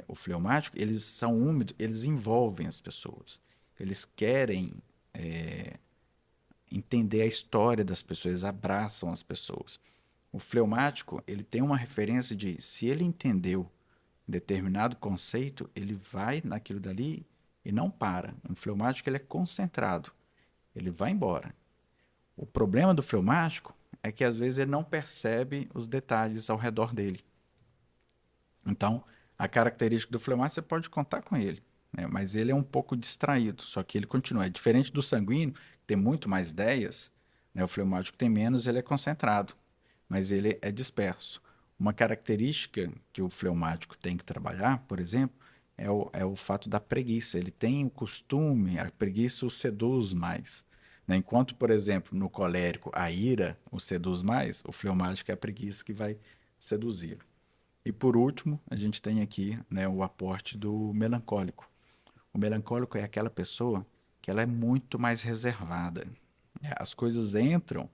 [SPEAKER 3] o fleumático, eles são úmidos, eles envolvem as pessoas. Eles querem entender a história das pessoas, eles abraçam as pessoas. O fleumático, ele tem uma referência de, se ele entendeu determinado conceito, ele vai naquilo dali e não para. Um fleumático ele é concentrado, ele vai embora. O problema do fleumático é que às vezes ele não percebe os detalhes ao redor dele. Então, a característica do fleumático você pode contar com ele, né? Mas ele é um pouco distraído, só que ele continua. É diferente do sanguíneo, que tem muito mais ideias, né? O fleumático tem menos, ele é concentrado, mas ele é disperso. Uma característica que o fleumático tem que trabalhar, por exemplo, é o fato da preguiça. Ele tem o costume, a preguiça o seduz mais, né? Enquanto, por exemplo, no colérico a ira o seduz mais, o fleumático é a preguiça que vai seduzir. E por último, a gente tem aqui, né, o aporte do melancólico. O melancólico é aquela pessoa que ela é muito mais reservada. As coisas entram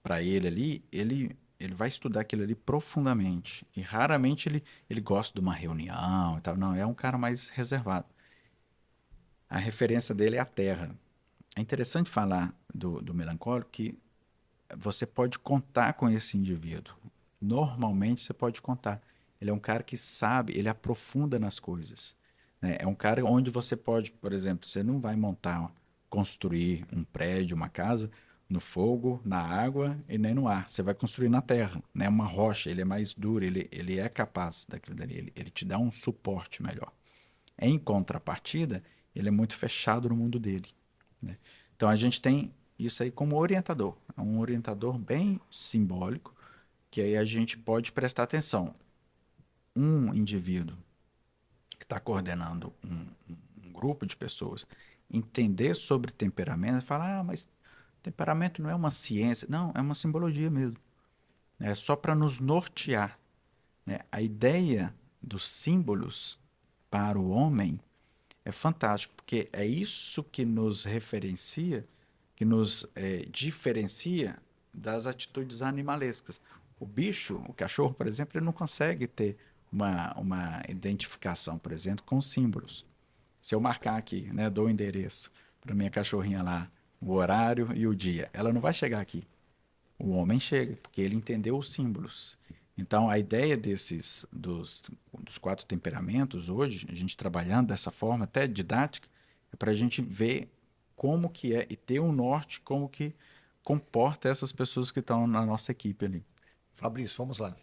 [SPEAKER 3] para ele ali, ele vai estudar aquilo ali profundamente. E raramente ele gosta de uma reunião e tal. Não, é um cara mais reservado. A referência dele é a terra. É interessante falar do melancólico que você pode contar com esse indivíduo. Normalmente você pode contar. Ele é um cara que sabe, ele aprofunda nas coisas, né? É um cara onde você pode, por exemplo, você não vai montar, construir um prédio, uma casa, no fogo, na água e nem no ar. Você vai construir na terra, né? Uma rocha, ele é mais duro, ele é capaz daquilo dali, ele te dá um suporte melhor. Em contrapartida, ele é muito fechado no mundo dele, né? Então a gente tem isso aí como orientador, é um orientador bem simbólico, que aí a gente pode prestar atenção. Um indivíduo que está coordenando um grupo de pessoas, entender sobre temperamento, falar, mas temperamento não é uma ciência, não, é uma simbologia mesmo. É só para nos nortear, né? A ideia dos símbolos para o homem é fantástico, porque é isso que nos referencia, que nos diferencia das atitudes animalescas. O bicho, o cachorro, por exemplo, ele não consegue ter uma identificação, por exemplo, com símbolos. Se eu marcar aqui, né, dou o endereço para minha cachorrinha lá, o horário e o dia, ela não vai chegar aqui. O homem chega, porque ele entendeu os símbolos. Então, a ideia dos 4 temperamentos, hoje, a gente trabalhando dessa forma, até didática, é para a gente ver como que é, e ter um norte, como que comporta essas pessoas que estão na nossa equipe ali.
[SPEAKER 1] Fabrício, vamos lá.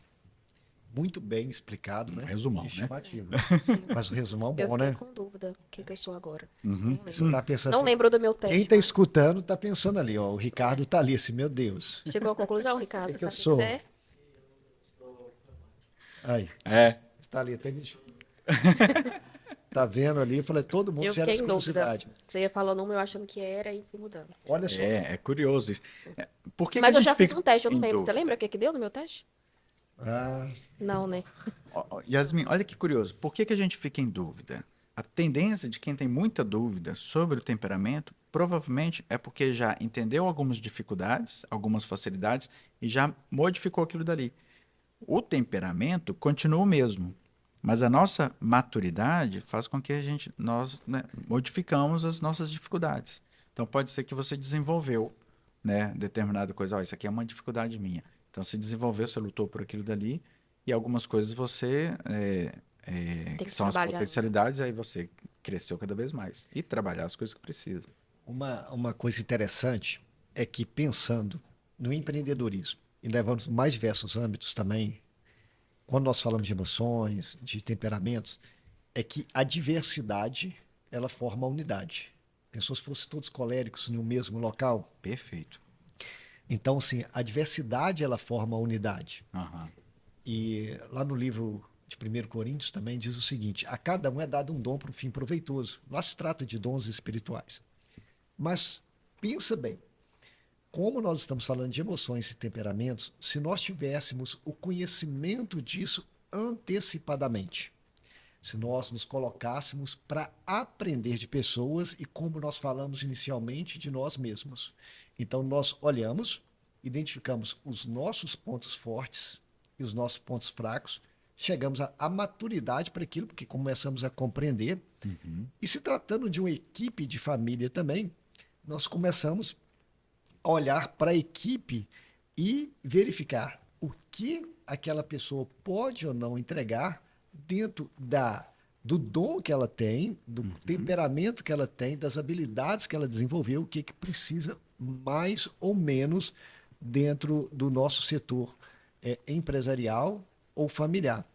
[SPEAKER 1] Muito bem explicado,
[SPEAKER 3] Um
[SPEAKER 1] né?
[SPEAKER 3] resumão,
[SPEAKER 1] E
[SPEAKER 3] né?
[SPEAKER 1] chamativo.
[SPEAKER 2] Sim.
[SPEAKER 1] Mas o resumão é
[SPEAKER 2] Eu
[SPEAKER 1] bom,
[SPEAKER 2] fiquei
[SPEAKER 1] né?
[SPEAKER 2] com dúvida o que eu sou agora.
[SPEAKER 3] Uhum.
[SPEAKER 2] Não
[SPEAKER 1] Você
[SPEAKER 2] lembro.
[SPEAKER 1] tá pensando
[SPEAKER 2] Não
[SPEAKER 1] assim,
[SPEAKER 2] lembro do meu teste.
[SPEAKER 1] quem está
[SPEAKER 2] mas
[SPEAKER 1] escutando está pensando ali, ó. O Ricardo está ali, assim, meu Deus.
[SPEAKER 2] Chegou à conclusão, Ricardo?
[SPEAKER 1] que eu
[SPEAKER 2] Sabe o que
[SPEAKER 1] sou?
[SPEAKER 2] você é?
[SPEAKER 1] Aí,
[SPEAKER 3] É,
[SPEAKER 1] está ali, tá vendo ali? Eu falei, todo mundo
[SPEAKER 2] Eu
[SPEAKER 1] gera
[SPEAKER 2] fiquei
[SPEAKER 1] essa
[SPEAKER 2] em dúvida.
[SPEAKER 1] curiosidade.
[SPEAKER 2] Você ia falar o número eu achando que era e fui mudando.
[SPEAKER 1] Olha só,
[SPEAKER 3] é curioso isso. Por que
[SPEAKER 2] Mas
[SPEAKER 3] que a
[SPEAKER 2] eu
[SPEAKER 3] gente
[SPEAKER 2] já fiz
[SPEAKER 3] fica
[SPEAKER 2] um teste, eu não
[SPEAKER 3] em
[SPEAKER 2] lembro. Você
[SPEAKER 3] dúvida?
[SPEAKER 2] lembra o que que deu no meu teste?
[SPEAKER 1] ah,
[SPEAKER 2] Não, né?
[SPEAKER 3] Yasmin, olha que curioso. Por que que a gente fica em dúvida? A tendência de quem tem muita dúvida sobre o temperamento, provavelmente é porque já entendeu algumas dificuldades, algumas facilidades e já modificou aquilo dali. O temperamento continua o mesmo, mas a nossa maturidade faz com que nós, né, modificamos as nossas dificuldades. Então pode ser que você desenvolveu, né, determinada coisa. Ó, isso aqui é uma dificuldade minha. Então você desenvolveu, você lutou por aquilo dali e algumas coisas você
[SPEAKER 2] Tem
[SPEAKER 3] que
[SPEAKER 2] que
[SPEAKER 3] são as
[SPEAKER 2] trabalhar, né?
[SPEAKER 3] potencialidades, aí você cresceu cada vez mais e trabalhar as coisas que precisa.
[SPEAKER 1] uma coisa interessante é que pensando no empreendedorismo e levando mais diversos âmbitos também, quando nós falamos de emoções, de temperamentos, é que a diversidade ela forma a unidade. Pensou se fossem todos coléricos no mesmo local?
[SPEAKER 3] Perfeito.
[SPEAKER 1] Então, assim, a diversidade ela forma a unidade.
[SPEAKER 3] Aham.
[SPEAKER 1] E lá no livro de 1 Coríntios também diz o seguinte: a cada um é dado um dom para um fim proveitoso. Lá se trata de dons espirituais. Mas pensa bem, como nós estamos falando de emoções e temperamentos, se nós tivéssemos o conhecimento disso antecipadamente, se nós nos colocássemos para aprender de pessoas e, como nós falamos inicialmente, de nós mesmos. Então, nós olhamos, identificamos os nossos pontos fortes e os nossos pontos fracos, chegamos à maturidade para aquilo, porque começamos a compreender.
[SPEAKER 3] Uhum.
[SPEAKER 1] E se tratando de uma equipe de família também, nós começamos a olhar para a equipe e verificar o que aquela pessoa pode ou não entregar dentro do dom que ela tem, do temperamento que ela tem, das habilidades que ela desenvolveu, o que, que precisa mais ou menos dentro do nosso setor empresarial ou familiar.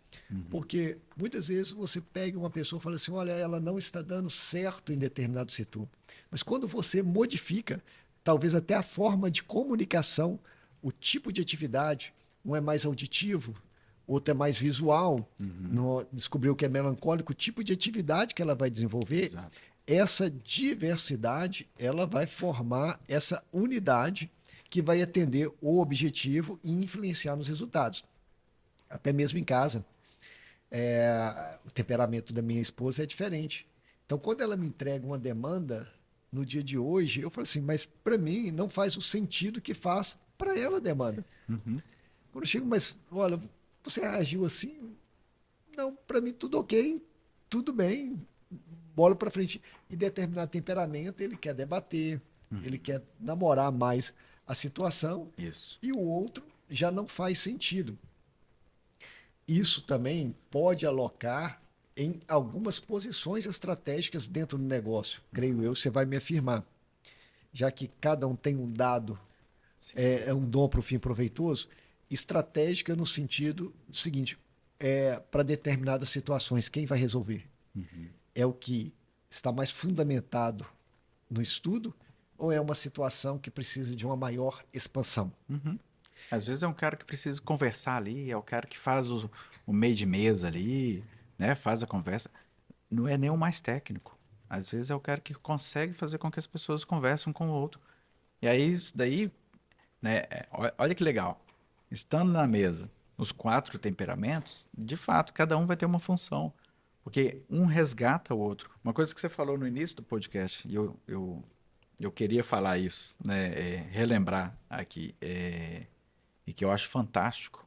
[SPEAKER 1] Porque muitas vezes você pega uma pessoa e fala assim, olha, ela não está dando certo em determinado setor. Mas quando você modifica, talvez até a forma de comunicação, o tipo de atividade, um é mais auditivo, outro é mais visual, descobriu que é melancólico, o tipo de atividade que ela vai desenvolver,
[SPEAKER 3] Exato.
[SPEAKER 1] essa diversidade, ela vai formar essa unidade que vai atender o objetivo e influenciar nos resultados. Até mesmo em casa. O temperamento da minha esposa é diferente. Então, quando ela me entrega uma demanda no dia de hoje, eu falo assim, mas para mim não faz o sentido que faz para ela a demanda.
[SPEAKER 3] Uhum.
[SPEAKER 1] Quando eu chego, mas olha, você reagiu assim? Não, para mim tudo ok, tudo bem, bola para frente. E determinado temperamento, ele quer debater, ele quer namorar mais a situação,
[SPEAKER 3] Isso.
[SPEAKER 1] e o outro já não faz sentido. Isso também pode alocar em algumas posições estratégicas dentro do negócio, creio eu, você vai me afirmar. Já que cada um tem um dado
[SPEAKER 3] Sim.
[SPEAKER 1] É um dom para o fim proveitoso. Estratégica no sentido seguinte, para determinadas situações, quem vai resolver?
[SPEAKER 3] Uhum.
[SPEAKER 1] É o que está mais fundamentado no estudo ou é uma situação que precisa de uma maior expansão?
[SPEAKER 3] Uhum. Às vezes é um cara que precisa conversar ali, é o cara que faz o meio de mesa ali, né? Faz a conversa. Não é nem o mais técnico. Às vezes é o cara que consegue fazer com que as pessoas conversem um com o outro. E aí, isso daí, né? Olha que legal. Estando na mesa, os quatro temperamentos, de fato, cada um vai ter uma função. Porque um resgata o outro. Uma coisa que você falou no início do podcast, e eu queria falar isso, né? Relembrar aqui, e que eu acho fantástico,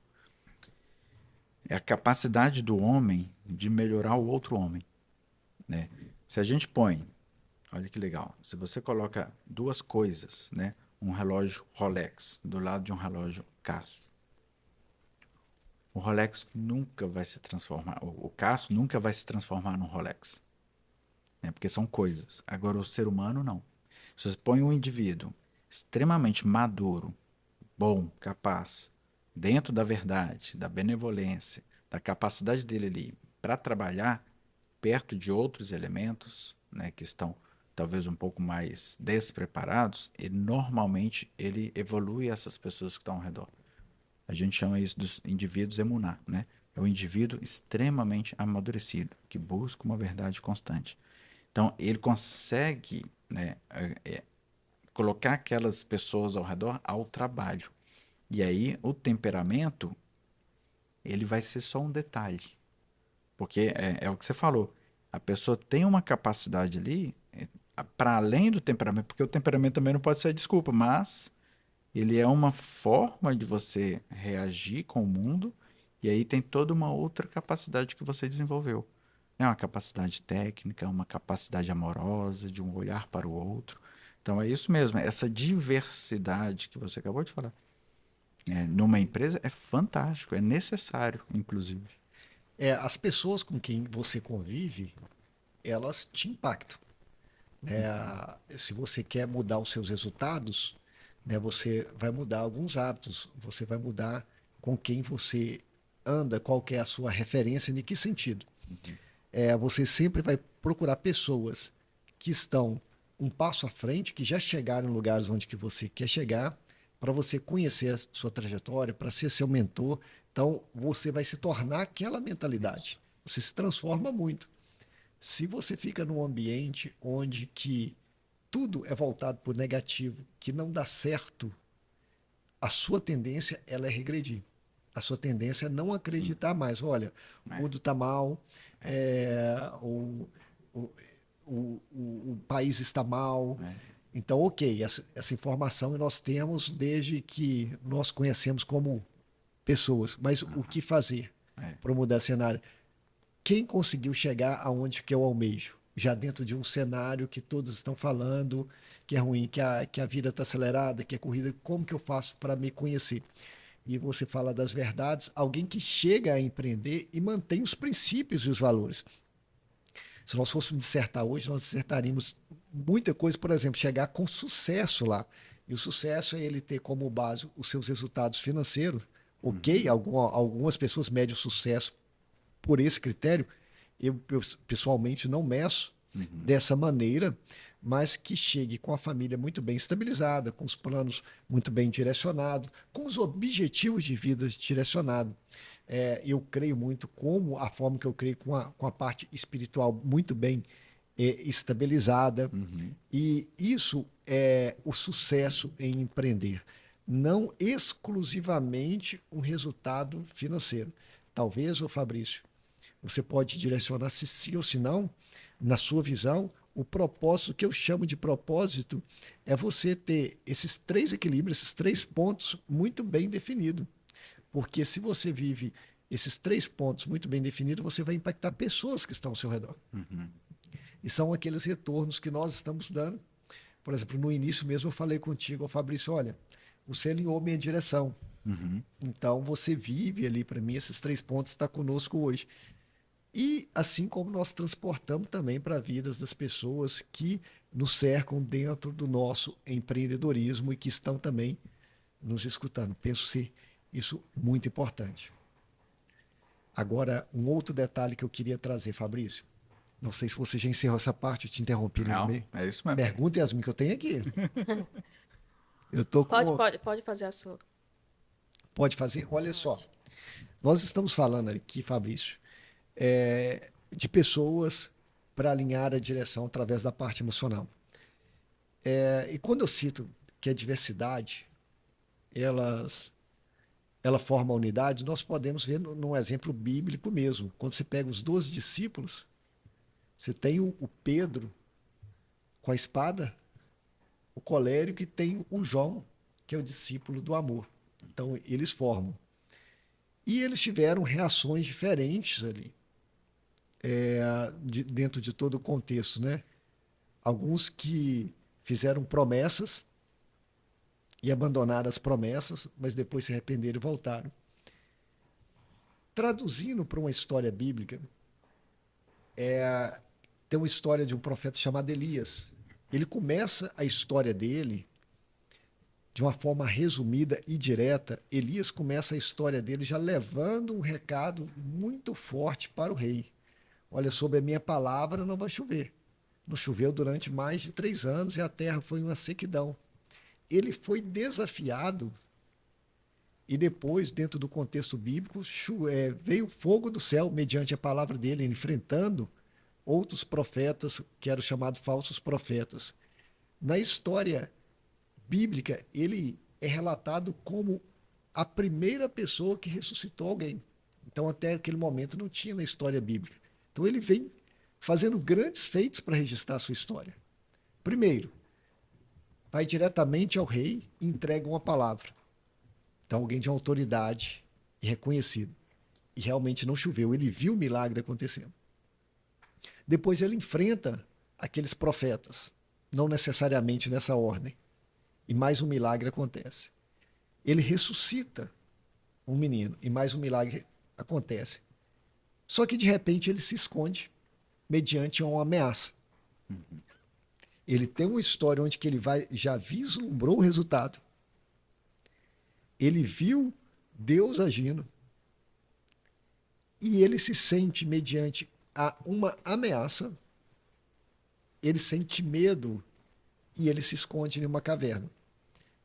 [SPEAKER 3] é a capacidade do homem de melhorar o outro homem, né? Se a gente põe, olha que legal, se você coloca duas coisas, né? Um relógio Rolex do lado de um relógio Casio, o Rolex nunca vai se transformar, o Casio nunca vai se transformar num Rolex, né? Porque são coisas. Agora o ser humano não. Se você põe um indivíduo extremamente maduro, bom, capaz, dentro da verdade, da benevolência, da capacidade dele ali para trabalhar perto de outros elementos, né, que estão talvez um pouco mais despreparados, e normalmente ele evolui essas pessoas que estão ao redor. A gente chama isso dos indivíduos emuná, né? É o indivíduo extremamente amadurecido, que busca uma verdade constante. Então, ele consegue, né, colocar aquelas pessoas ao redor ao trabalho. E aí, o temperamento, ele vai ser só um detalhe. Porque é o que você falou. A pessoa tem uma capacidade ali, para além do temperamento, porque o temperamento também não pode ser a desculpa, mas ele é uma forma de você reagir com o mundo, e aí tem toda uma outra capacidade que você desenvolveu. É uma capacidade técnica, uma capacidade amorosa, de um olhar para o outro. Então é isso mesmo, essa diversidade que você acabou de falar. Numa empresa é fantástico, é necessário, inclusive.
[SPEAKER 1] As pessoas com quem você convive, elas te impactam. Se você quer mudar os seus resultados, né, você vai mudar alguns hábitos, você vai mudar com quem você anda, qual que é a sua referência, em que sentido. Você sempre vai procurar pessoas que estão um passo à frente, que já chegaram em lugares onde que você quer chegar, para você conhecer a sua trajetória, para ser seu mentor. Então, você vai se tornar aquela mentalidade. Você se transforma muito. Se você fica num ambiente onde que tudo é voltado para o negativo, que não dá certo, a sua tendência ela é regredir. A sua tendência é não
[SPEAKER 3] Sim,
[SPEAKER 1] acreditar mais. Olha, o
[SPEAKER 3] é,
[SPEAKER 1] mundo está mal,
[SPEAKER 3] é,
[SPEAKER 1] é, o, o país está mal.
[SPEAKER 3] é,
[SPEAKER 1] Então, ok, essa informação nós temos desde que nós conhecemos como pessoas. Mas o que fazer
[SPEAKER 3] é,
[SPEAKER 1] para mudar cenário? Quem conseguiu chegar aonde que eu almejo? Já dentro de um cenário que todos estão falando que é ruim, que a vida está acelerada, que é corrida, como que eu faço para me conhecer? E você fala das verdades, alguém que chega a empreender e mantém os princípios e os valores. Se nós fôssemos dissertar hoje, nós dissertaríamos muita coisa, por exemplo, chegar com sucesso lá. E o sucesso é ele ter como base os seus resultados financeiros. Ok,
[SPEAKER 3] uhum,
[SPEAKER 1] algumas pessoas medem o sucesso por esse critério. Eu pessoalmente não meço
[SPEAKER 3] uhum,
[SPEAKER 1] dessa maneira, mas que chegue com a família muito bem estabilizada, com os planos muito bem direcionados, com os objetivos de vida direcionados. Eu creio muito como a forma que eu creio com a parte espiritual muito bem estabilizada.
[SPEAKER 3] uhum,
[SPEAKER 1] E isso é o sucesso em empreender. Não exclusivamente um resultado financeiro. Talvez, ô Fabrício, você pode direcionar se sim ou se não, na sua visão, o propósito, que eu chamo de propósito, é você ter esses três equilíbrios, esses três pontos muito bem definidos. Porque se você vive esses três pontos muito bem definidos, você vai impactar pessoas que estão ao seu redor.
[SPEAKER 3] uhum,
[SPEAKER 1] E são aqueles retornos que nós estamos dando. Por exemplo, no início mesmo eu falei contigo, Fabrício, olha, você alinhou minha direção.
[SPEAKER 3] uhum.
[SPEAKER 1] Então você vive ali para mim esses três pontos, está conosco hoje. E assim como nós transportamos também para vidas das pessoas que nos cercam dentro do nosso empreendedorismo e que estão também nos escutando. Penso ser isso muito importante. Agora, um outro detalhe que eu queria trazer, Fabrício. Não sei se você já encerrou essa parte, eu te interrompi ali no
[SPEAKER 3] Não,
[SPEAKER 1] meio.
[SPEAKER 3] é isso mesmo.
[SPEAKER 1] Pergunta, Yasmin, que eu tenho aqui. Eu tô com.
[SPEAKER 2] Pode fazer a sua.
[SPEAKER 1] Pode fazer? Olha só.
[SPEAKER 2] Pode.
[SPEAKER 1] Nós estamos falando aqui, Fabrício, de pessoas para alinhar a direção através da parte emocional. E quando eu cito que a diversidade, ela forma a unidade, nós podemos ver num exemplo bíblico mesmo. Quando você pega os 12 discípulos, você tem o Pedro com a espada, o colérico, e tem o João, que é o discípulo do amor. Então, eles formam. E eles tiveram reações diferentes ali, dentro de todo o contexto, né? Alguns que fizeram promessas e abandonaram as promessas, mas depois se arrependeram e voltaram. Traduzindo para uma história bíblica, tem uma história de um profeta chamado Elias. Ele começa a história dele de uma forma resumida e direta. Elias começa a história dele já levando um recado muito forte para o rei. Olha, sobre a minha palavra não vai chover. Não choveu durante mais de 3 anos e a terra foi uma sequidão. Ele foi desafiado e depois, dentro do contexto bíblico, veio fogo do céu mediante a palavra dele, enfrentando outros profetas que eram chamados falsos profetas. Na história bíblica, ele é relatado como a primeira pessoa que ressuscitou alguém. Então, até aquele momento, não tinha na história bíblica. Então, ele vem fazendo grandes feitos para registrar a sua história. Primeiro, vai diretamente ao rei e entrega uma palavra. Então, alguém de autoridade e reconhecido. E realmente não choveu. Ele viu o milagre acontecendo. Depois, ele enfrenta aqueles profetas, não necessariamente nessa ordem. E mais um milagre acontece. Ele ressuscita um menino e mais um milagre acontece. Só que de repente ele se esconde mediante uma ameaça. Ele tem uma história onde que ele já vislumbrou o resultado. Ele viu Deus agindo e ele se sente mediante a uma ameaça. Ele sente medo e ele se esconde em uma caverna.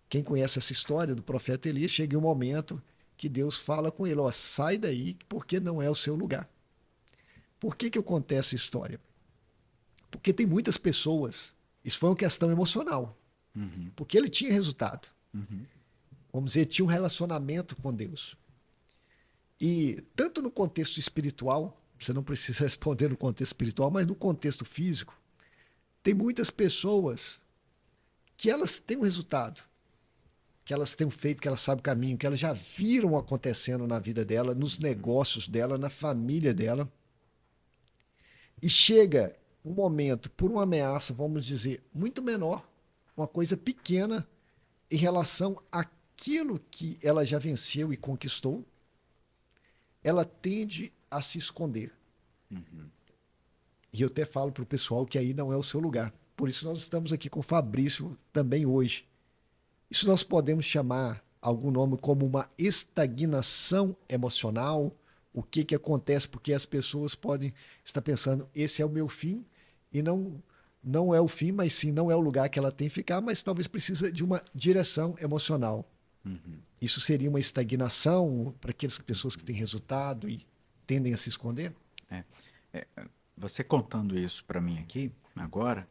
[SPEAKER 1] Quem conhece essa história do profeta Elias, chega um momento que Deus fala com ele, ó, sai daí, porque não é o seu lugar. Por que eu contei essa história? Porque tem muitas pessoas, isso foi uma questão emocional, porque ele tinha resultado. Vamos dizer, tinha um relacionamento com Deus. E tanto no contexto espiritual, você não precisa responder no contexto espiritual, mas no contexto físico, tem muitas pessoas que elas têm um resultado, que elas têm feito, que elas sabem o caminho, que elas já viram acontecendo na vida dela, nos negócios dela, na família dela. E chega um momento, por uma ameaça, vamos dizer, muito menor, uma coisa pequena em relação àquilo que ela já venceu e conquistou, ela tende a se esconder. E eu até falo para o pessoal que aí não é o seu lugar. Por isso nós estamos aqui com o Fabrício também hoje. Isso nós podemos chamar algum nome como uma estagnação emocional. O que acontece? Porque as pessoas podem estar pensando, esse é o meu fim, e não é o fim, mas sim não é o lugar que ela tem que ficar, mas talvez precisa de uma direção emocional. Isso seria uma estagnação para aquelas pessoas que têm resultado e tendem a se esconder?
[SPEAKER 3] É, você contando isso para mim aqui, agora,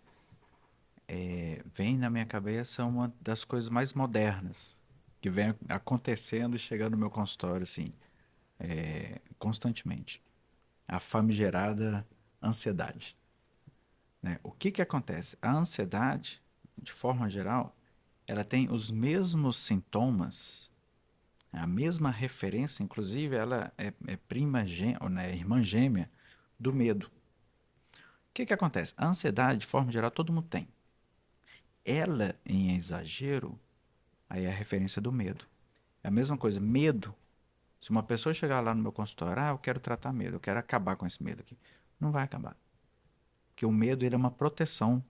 [SPEAKER 3] vem na minha cabeça uma das coisas mais modernas que vem acontecendo e chegando no meu consultório, assim, constantemente. A famigerada ansiedade, né? O que acontece? A ansiedade, de forma geral, ela tem os mesmos sintomas, a mesma referência, inclusive ela é prima gêmea, né, irmã gêmea do medo. O que acontece? A ansiedade, de forma geral, todo mundo tem. Ela, em exagero, aí é a referência do medo. É a mesma coisa, medo. Se uma pessoa chegar lá no meu consultório, eu quero tratar medo, eu quero acabar com esse medo aqui. Não vai acabar. Porque o medo, ele é uma proteção.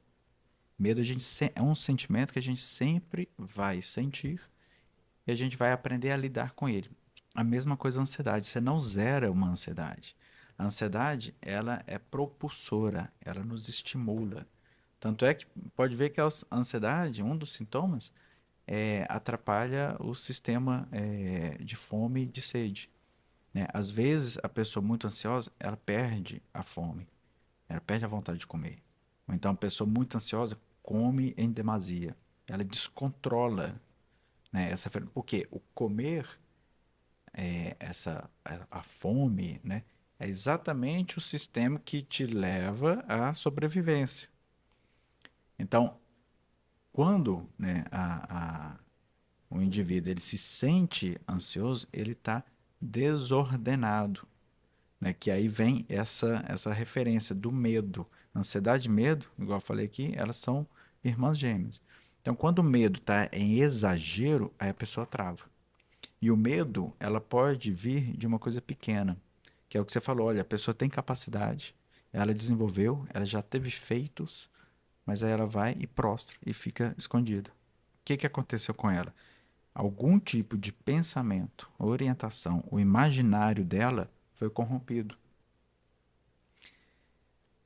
[SPEAKER 3] Medo é um sentimento que a gente sempre vai sentir e a gente vai aprender a lidar com ele. A mesma coisa a ansiedade, você não zera uma ansiedade. A ansiedade, ela é propulsora, ela nos estimula. Tanto é que pode ver que a ansiedade, um dos sintomas, atrapalha o sistema de fome e de sede, né? Às vezes, a pessoa muito ansiosa, ela perde a fome, ela perde a vontade de comer. Ou então, a pessoa muito ansiosa come em demasia, ela descontrola, né? Porque o comer, a fome, né? É exatamente o sistema que te leva à sobrevivência. Então, quando, né, o indivíduo ele se sente ansioso, ele está desordenado, né? Que aí vem essa referência do medo. Ansiedade e medo, igual eu falei aqui, elas são irmãs gêmeas. Então, quando o medo está em exagero, aí a pessoa trava. E o medo, ela pode vir de uma coisa pequena, que é o que você falou, olha, a pessoa tem capacidade, ela desenvolveu, ela já teve feitos, mas aí ela vai e prostra e fica escondida. O que que aconteceu com ela? Algum tipo de pensamento, orientação, o imaginário dela foi corrompido.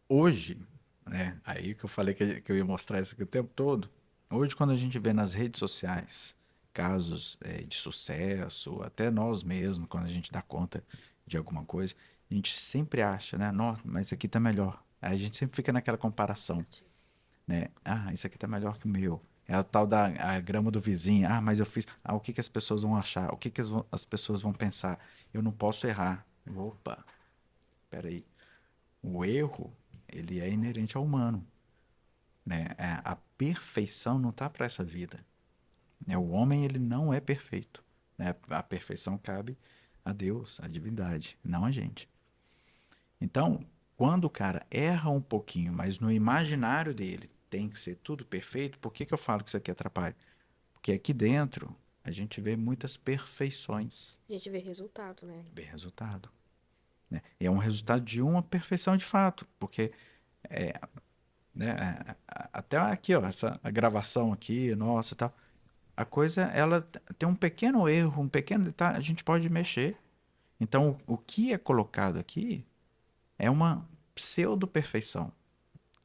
[SPEAKER 3] Hoje, né, aí que eu falei que eu ia mostrar isso aqui o tempo todo, hoje quando a gente vê nas redes sociais casos de sucesso, até nós mesmos, quando a gente dá conta de alguma coisa, a gente sempre acha, né, nossa, mas isso aqui tá melhor. Aí a gente sempre fica naquela comparação, né? Ah, isso aqui tá melhor que o meu. É a tal da a grama do vizinho. Ah, mas eu fiz. Ah, o que que as pessoas vão achar? O que que as pessoas vão pensar? Eu não posso errar. Opa, peraí. O erro, ele é inerente ao humano, né? A perfeição não tá para essa vida, né? O homem, ele não é perfeito, né? A perfeição cabe a Deus, a divindade, não a gente. Então, quando o cara erra um pouquinho, mas no imaginário dele tem que ser tudo perfeito, por que que eu falo que isso aqui atrapalha? Porque aqui dentro a gente vê muitas perfeições,
[SPEAKER 2] A gente vê resultado, né?
[SPEAKER 3] vê resultado, né? E é um resultado de uma perfeição de fato, porque é, né, até aqui, ó, a gravação aqui, nossa, e tal, a coisa ela tem um pequeno erro, um pequeno detalhe, a gente pode mexer. Então, o que é colocado aqui é uma pseudo-perfeição,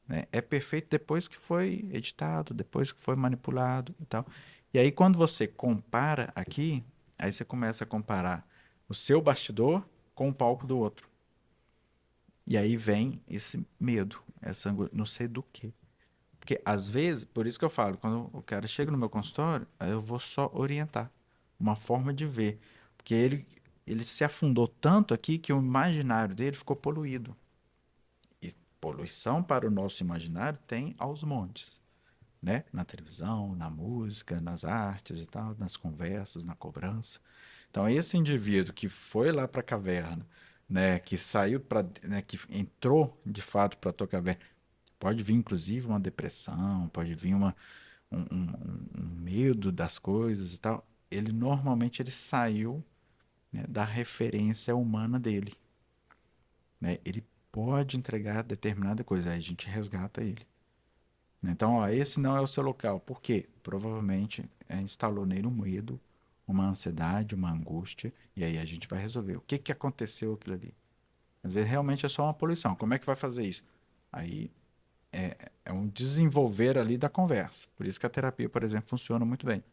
[SPEAKER 3] né? É perfeito depois que foi editado, depois que foi manipulado e tal. E aí, quando você compara aqui, aí você começa a comparar o seu bastidor com o palco do outro. E aí vem esse medo, essa angústia, não sei do quê. Porque às vezes, por isso que eu falo, quando o cara chega no meu consultório, aí eu vou só orientar uma forma de ver. Porque ele se afundou tanto aqui que o imaginário dele ficou poluído. E poluição para o nosso imaginário tem aos montes, né? Na televisão, na música, nas artes e tal, nas conversas, na cobrança. Então, esse indivíduo que foi lá para a caverna, né, que saiu para, né, que entrou de fato para a tua caverna, pode vir inclusive uma depressão, pode vir um medo das coisas e tal. Ele normalmente ele saiu, né, da referência humana dele, né? Ele pode entregar determinada coisa, aí a gente resgata ele. Então, ó, esse não é o seu local. Por quê? Provavelmente instalou nele um medo, uma ansiedade, uma angústia, e aí a gente vai resolver. O que que aconteceu aquilo ali? Às vezes realmente é só uma poluição. Como é que vai fazer isso? Aí é um desenvolver ali da conversa. Por isso que a terapia, por exemplo, funciona muito bem.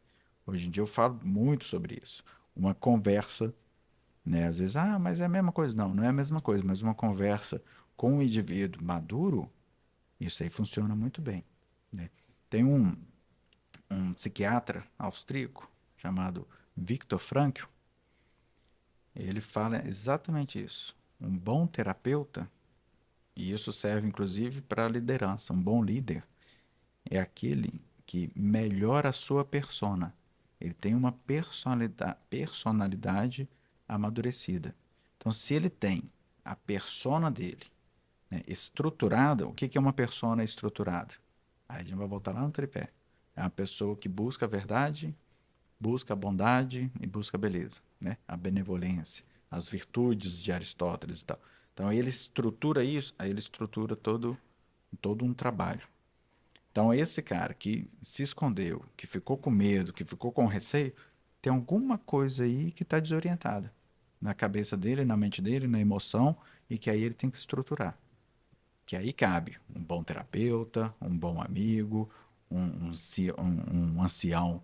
[SPEAKER 3] Hoje em dia eu falo muito sobre isso. Uma conversa, né? Às vezes, ah, mas é a mesma coisa. Não, não é a mesma coisa, mas uma conversa com um indivíduo maduro, isso aí funciona muito bem, né? Tem um psiquiatra austríaco chamado Viktor Frankl, ele fala exatamente isso. Um bom terapeuta, e isso serve inclusive para a liderança, um bom líder é aquele que melhora a sua persona. Ele tem uma personalidade amadurecida. Então, se ele tem a persona dele, né, estruturada, o que que é uma persona estruturada? Aí a gente vai voltar lá no tripé. É uma pessoa que busca a verdade, busca a bondade e busca a beleza, né? A benevolência, as virtudes de Aristóteles e tal. Então ele estrutura isso, aí ele estrutura todo um trabalho. Então esse cara que se escondeu, que ficou com medo, que ficou com receio, tem alguma coisa aí que está desorientada na cabeça dele, na mente dele, na emoção, e que aí ele tem que estruturar. Que aí cabe um bom terapeuta, um bom amigo, um ancião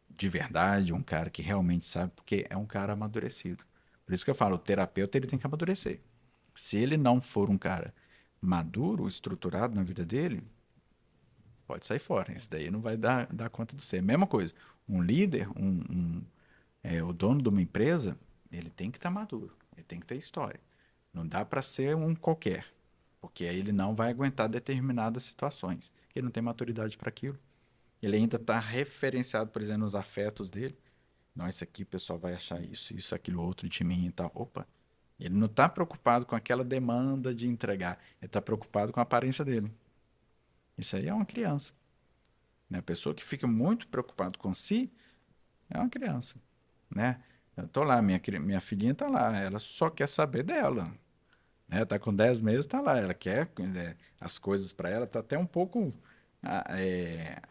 [SPEAKER 3] de verdade, um cara que realmente sabe, porque é um cara amadurecido. Por isso que eu falo, o terapeuta ele tem que amadurecer. Se ele não for um cara maduro, estruturado na vida dele, pode sair fora. Esse daí não vai dar conta de ser. Mesma coisa, um líder, o dono de uma empresa, ele tem que estar maduro, ele tem que ter história. Não dá para ser um qualquer, porque aí ele não vai aguentar determinadas situações. Ele não tem maturidade para aquilo. Ele ainda está referenciado, por exemplo, nos afetos dele. Não, isso aqui o pessoal vai achar isso, aquilo outro de mim e tal. Opa, ele não está preocupado com aquela demanda de entregar. Ele está preocupado com a aparência dele. Isso aí é uma criança. Né? A pessoa que fica muito preocupado com si é uma criança. Né? Eu tô lá, minha filhinha tá lá, ela só quer saber dela. Né? Tá com 10 meses, tá lá. Ela quer as coisas para ela, tá até um pouco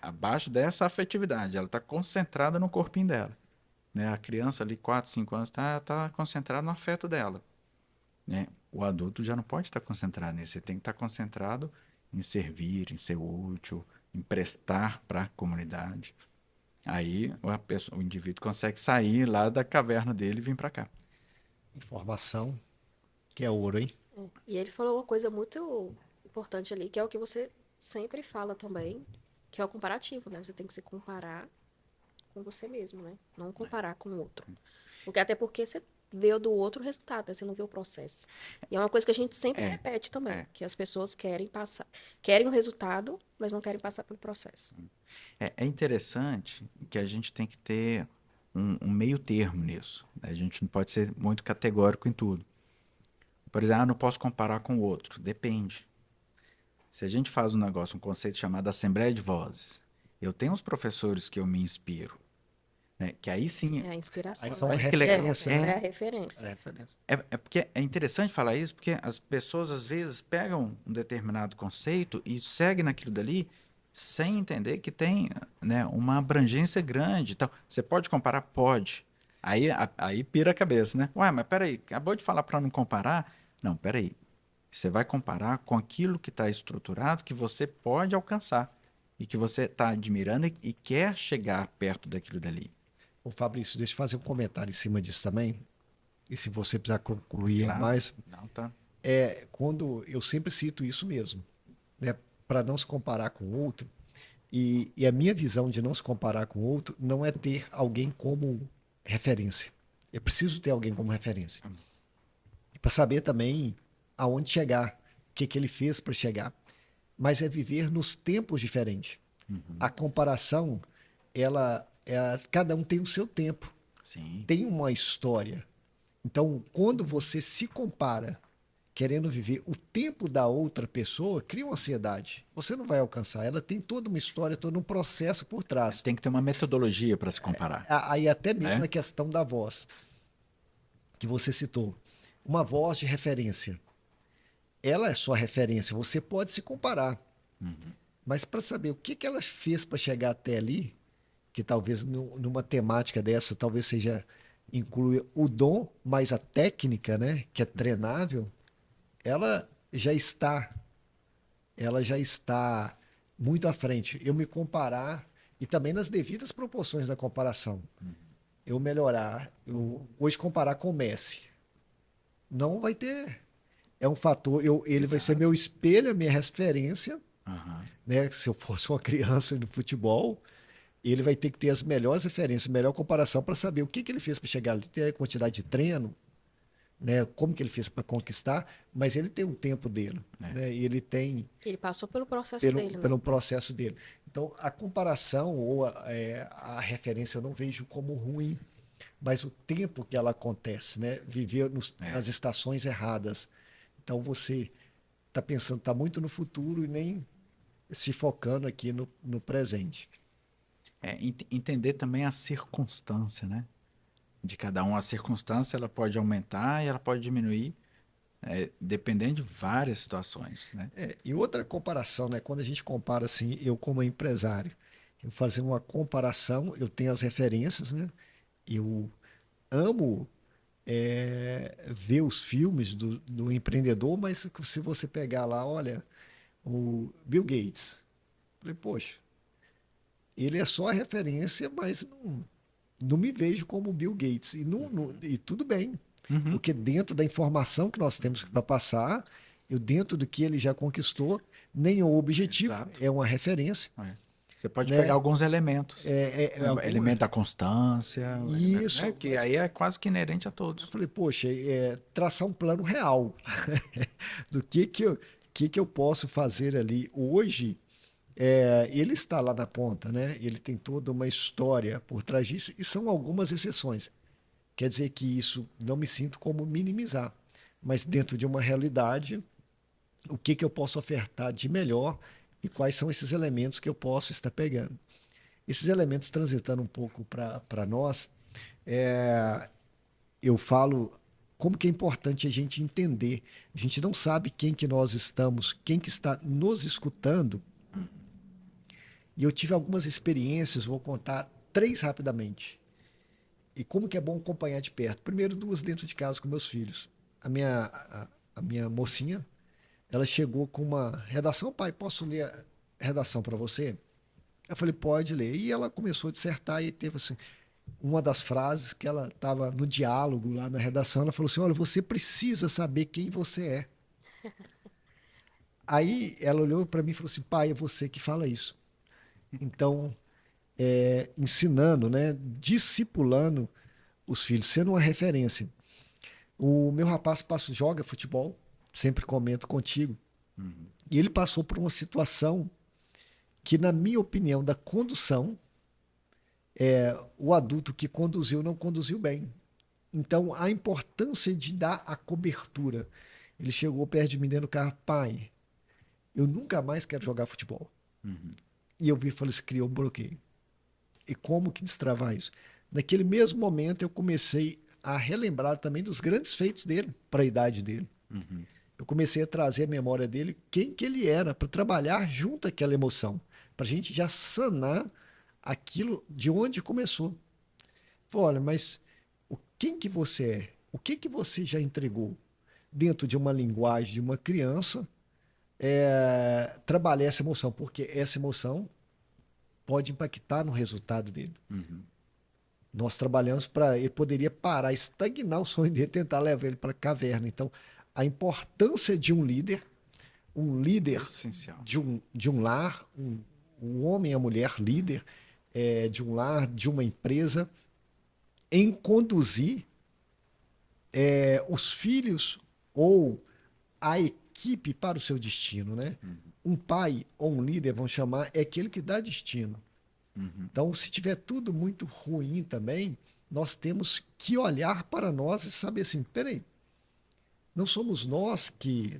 [SPEAKER 3] abaixo dessa afetividade. Ela tá concentrada no corpinho dela. Né? A criança ali, 4, 5 anos, tá concentrada no afeto dela. Né? O adulto já não pode estar concentrado nisso. Ele tem que estar concentrado em servir, em ser útil, em prestar para a comunidade. Aí o indivíduo consegue sair lá da caverna dele e vir para cá.
[SPEAKER 1] Informação, que é ouro, hein?
[SPEAKER 2] E ele falou uma coisa muito importante ali, que é o que você sempre fala também, que é o comparativo, né? Você tem que se comparar com você mesmo, né? Não comparar com o outro. Até porque você vê do outro o resultado, né? Você não vê o processo. E é uma coisa que a gente sempre repete também, que as pessoas querem o resultado, mas não querem passar pelo processo.
[SPEAKER 3] É interessante que a gente tem que ter um meio termo nisso. Né? A gente não pode ser muito categórico em tudo. Por exemplo, não posso comparar com o outro. Depende. Se a gente faz um negócio, um conceito chamado Assembleia de Vozes, eu tenho uns professores que eu me inspiro. Né? Que aí sim.
[SPEAKER 2] É a inspiração.
[SPEAKER 1] Aí são
[SPEAKER 3] Olha que legal.
[SPEAKER 1] referência,
[SPEAKER 2] É
[SPEAKER 1] né?
[SPEAKER 2] a referência.
[SPEAKER 3] É porque é interessante falar isso, porque as pessoas às vezes pegam um determinado conceito e seguem naquilo dali sem entender que tem, né, uma abrangência grande. Então, você pode comparar? Pode. Aí pira a cabeça, né? Ué, mas peraí, acabou de falar para não comparar? Não, peraí. Você vai comparar com aquilo que está estruturado que você pode alcançar e que você está admirando e quer chegar perto daquilo dali.
[SPEAKER 1] Ô, Fabrício, deixa eu fazer um comentário em cima disso também. E se você precisar concluir
[SPEAKER 3] Claro.
[SPEAKER 1] mais,
[SPEAKER 3] Não, tá.
[SPEAKER 1] quando eu sempre cito isso mesmo, né? Para não se comparar com o outro. E a minha visão de não se comparar com o outro não é ter alguém como referência. Eu preciso ter alguém como referência. Para saber também aonde chegar, o que ele fez para chegar. Mas é viver nos tempos diferentes. A comparação, cada um tem o seu tempo,
[SPEAKER 3] Sim.
[SPEAKER 1] tem uma história. Então, quando você se compara querendo viver o tempo da outra pessoa, cria uma ansiedade. Você não vai alcançar. Ela tem toda uma história, todo um processo por trás.
[SPEAKER 3] Tem que ter uma metodologia para se comparar.
[SPEAKER 1] Aí até mesmo a questão da voz, que você citou. Uma voz de referência. Ela é sua referência. Você pode se comparar. Mas para saber o que ela fez para chegar até ali, que talvez numa temática dessa, talvez seja inclui o dom, mas a técnica, né, que é treinável, ela já está muito à frente. Eu me comparar e também nas devidas proporções da comparação. Eu melhorar, hoje comparar com o Messi, não vai ter, é um fator, ele vai ser meu espelho, a minha referência, né? Se eu fosse uma criança no futebol, ele vai ter que ter as melhores referências, melhor comparação para saber o que ele fez para chegar ali, ter a quantidade de treino, né? Como que ele fez para conquistar, mas ele tem o tempo dele, né? E ele
[SPEAKER 2] passou pelo processo dele,
[SPEAKER 1] pelo processo dele. Então, a comparação ou a referência eu não vejo como ruim, mas o tempo que ela acontece, né? Viver nas estações erradas. Então, você está pensando, está muito no futuro e nem se focando aqui no presente.
[SPEAKER 3] Entender também a circunstância, né? De cada um. A circunstância ela pode aumentar e ela pode diminuir, dependendo de várias situações, né?
[SPEAKER 1] E outra comparação, né? Quando a gente compara assim, eu como empresário, eu fazer uma comparação, eu tenho as referências, né? Eu amo ver os filmes do empreendedor, mas se você pegar lá, olha, o Bill Gates, eu falei, poxa, ele é só a referência, mas não me vejo como Bill Gates. E tudo bem,
[SPEAKER 3] Uhum.
[SPEAKER 1] porque dentro da informação que nós temos para passar, eu dentro do que ele já conquistou, nem o objetivo
[SPEAKER 3] Exato.
[SPEAKER 1] é uma referência,
[SPEAKER 3] É. Você pode pegar
[SPEAKER 1] né?
[SPEAKER 3] alguns elementos.
[SPEAKER 1] É alguma.
[SPEAKER 3] Elemento da constância, né?
[SPEAKER 1] Isso,
[SPEAKER 3] Que
[SPEAKER 1] mas
[SPEAKER 3] aí é quase que inerente a
[SPEAKER 1] eu
[SPEAKER 3] todos.
[SPEAKER 1] falei, poxa, traçar um plano real do que eu posso fazer ali. Hoje, ele está lá na ponta, né? Ele tem toda uma história por trás disso, e são algumas exceções. Quer dizer que isso não me sinto como minimizar, mas dentro de uma realidade, o que eu posso ofertar de melhor e quais são esses elementos que eu posso estar pegando. Esses elementos transitando um pouco para nós, eu falo como que é importante a gente entender. A gente não sabe quem que nós estamos, quem que está nos escutando. E eu tive algumas experiências, vou contar três rapidamente. E como que é bom acompanhar de perto. Primeiro, duas dentro de casa com meus filhos. A minha mocinha, ela chegou com uma redação. Pai, posso ler a redação para você? Eu falei, pode ler. E ela começou a dissertar e teve assim, uma das frases que ela estava no diálogo lá na redação, ela falou assim, olha, você precisa saber quem você é. Aí ela olhou para mim e falou assim, pai, é você que fala isso. Então, ensinando, né, discipulando os filhos, sendo uma referência. O meu rapaz joga futebol, sempre comento contigo,
[SPEAKER 3] Uhum.
[SPEAKER 1] e ele passou por uma situação que, na minha opinião, da condução, o adulto que conduziu não conduziu bem. Então, a importância de dar a cobertura. Ele chegou perto de mim dentro do carro, pai, eu nunca mais quero jogar futebol.
[SPEAKER 3] Uhum.
[SPEAKER 1] E eu vi e falei, isso criou um bloqueio. E como que destravar isso? Naquele mesmo momento, eu comecei a relembrar também dos grandes feitos dele, para a idade dele.
[SPEAKER 3] Uhum.
[SPEAKER 1] Eu comecei a trazer à memória dele quem que ele era, para trabalhar junto àquela emoção, para a gente já sanar aquilo de onde começou. Falei, olha, mas quem que você é? O que que você já entregou dentro de uma linguagem de uma criança? Trabalhar essa emoção, porque essa emoção pode impactar no resultado dele.
[SPEAKER 3] Uhum.
[SPEAKER 1] Nós trabalhamos para ele poderia parar, estagnar o sonho dele, tentar levar ele para a caverna. Então, a importância de um líder
[SPEAKER 3] Essencial.
[SPEAKER 1] de um lar, um homem e a mulher líder de um lar, de uma empresa, em conduzir os filhos ou a equipe para o seu destino, né?
[SPEAKER 3] Uhum.
[SPEAKER 1] Um pai ou um líder, vão chamar, é aquele que dá destino.
[SPEAKER 3] Uhum.
[SPEAKER 1] Então, se tiver tudo muito ruim também, nós temos que olhar para nós e saber assim, peraí, não somos nós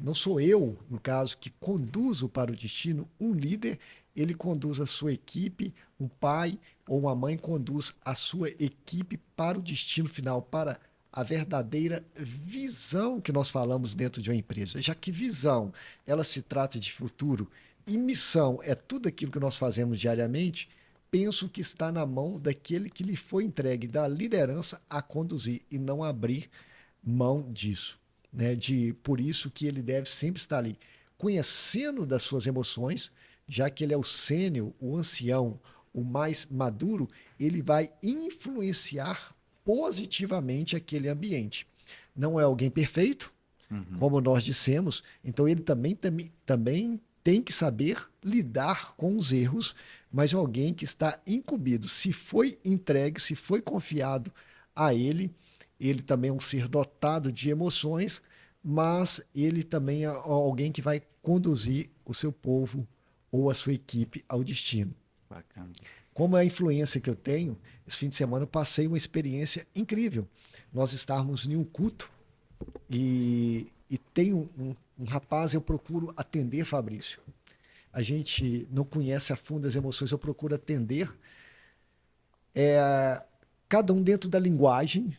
[SPEAKER 1] não sou eu, no caso, que conduzo para o destino. Um líder, ele conduz a sua equipe, um pai ou uma mãe conduz a sua equipe para o destino final, para a verdadeira visão que nós falamos dentro de uma empresa. Já que visão, ela se trata de futuro e missão é tudo aquilo que nós fazemos diariamente, penso que está na mão daquele que lhe foi entregue da liderança a conduzir e não abrir mão disso, né? Por isso que ele deve sempre estar ali, conhecendo das suas emoções, já que ele é o sênior, o ancião, o mais maduro, ele vai influenciar positivamente aquele ambiente. Não é alguém perfeito,
[SPEAKER 3] Uhum.
[SPEAKER 1] como nós dissemos, então ele também tem que saber lidar com os erros, mas alguém que está incumbido, se foi entregue, se foi confiado a ele, ele também é um ser dotado de emoções, mas ele também é alguém que vai conduzir o seu povo ou a sua equipe ao destino.
[SPEAKER 3] Bacana.
[SPEAKER 1] Como é a influência que eu tenho, esse fim de semana eu passei uma experiência incrível. Nós estávamos em um culto e tem um rapaz, eu procuro atender, Fabrício. A gente não conhece a fundo as emoções, eu procuro atender. Cada um dentro da linguagem.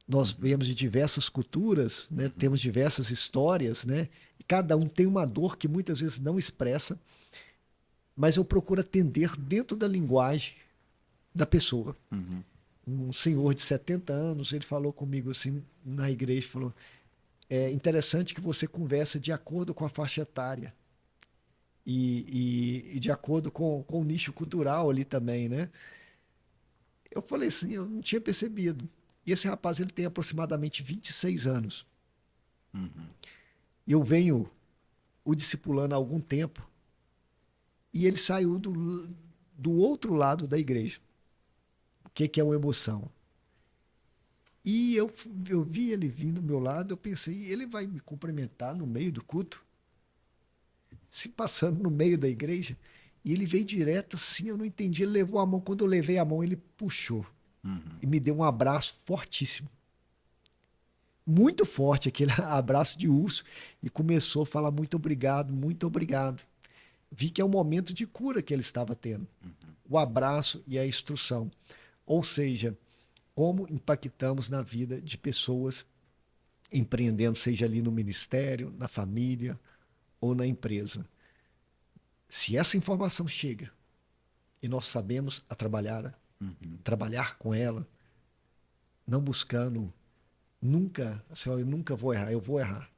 [SPEAKER 1] Nós vemos de diversas culturas, né? Temos diversas histórias, né? E cada um tem uma dor que muitas vezes não expressa, mas eu procuro atender dentro da linguagem da pessoa.
[SPEAKER 3] Uhum.
[SPEAKER 1] um senhor de 70 anos, ele falou comigo assim na igreja, falou, é interessante que você conversa de acordo com a faixa etária e de acordo com o nicho cultural ali também, né? Eu falei assim, eu não tinha percebido. E esse rapaz, ele tem aproximadamente 26 anos.
[SPEAKER 3] Uhum.
[SPEAKER 1] Eu venho o discipulando há algum tempo e ele saiu do outro lado da igreja. O que é uma emoção? E eu vi ele vindo do meu lado, eu pensei, ele vai me cumprimentar no meio do culto, se passando no meio da igreja. E ele veio direto assim, eu não entendi. Ele levou a mão, quando eu levei a mão, ele puxou
[SPEAKER 3] Uhum.
[SPEAKER 1] e me deu um abraço fortíssimo. Muito forte, aquele abraço de urso, e começou a falar muito obrigado, muito obrigado. Vi que é um momento de cura que ele estava tendo. O abraço e a instrução. Ou seja, como impactamos na vida de pessoas empreendendo, seja ali no ministério, na família ou na empresa. Se essa informação chega e nós sabemos a
[SPEAKER 3] Uhum.
[SPEAKER 1] trabalhar com ela, não buscando nunca, assim, eu nunca vou errar, eu vou errar,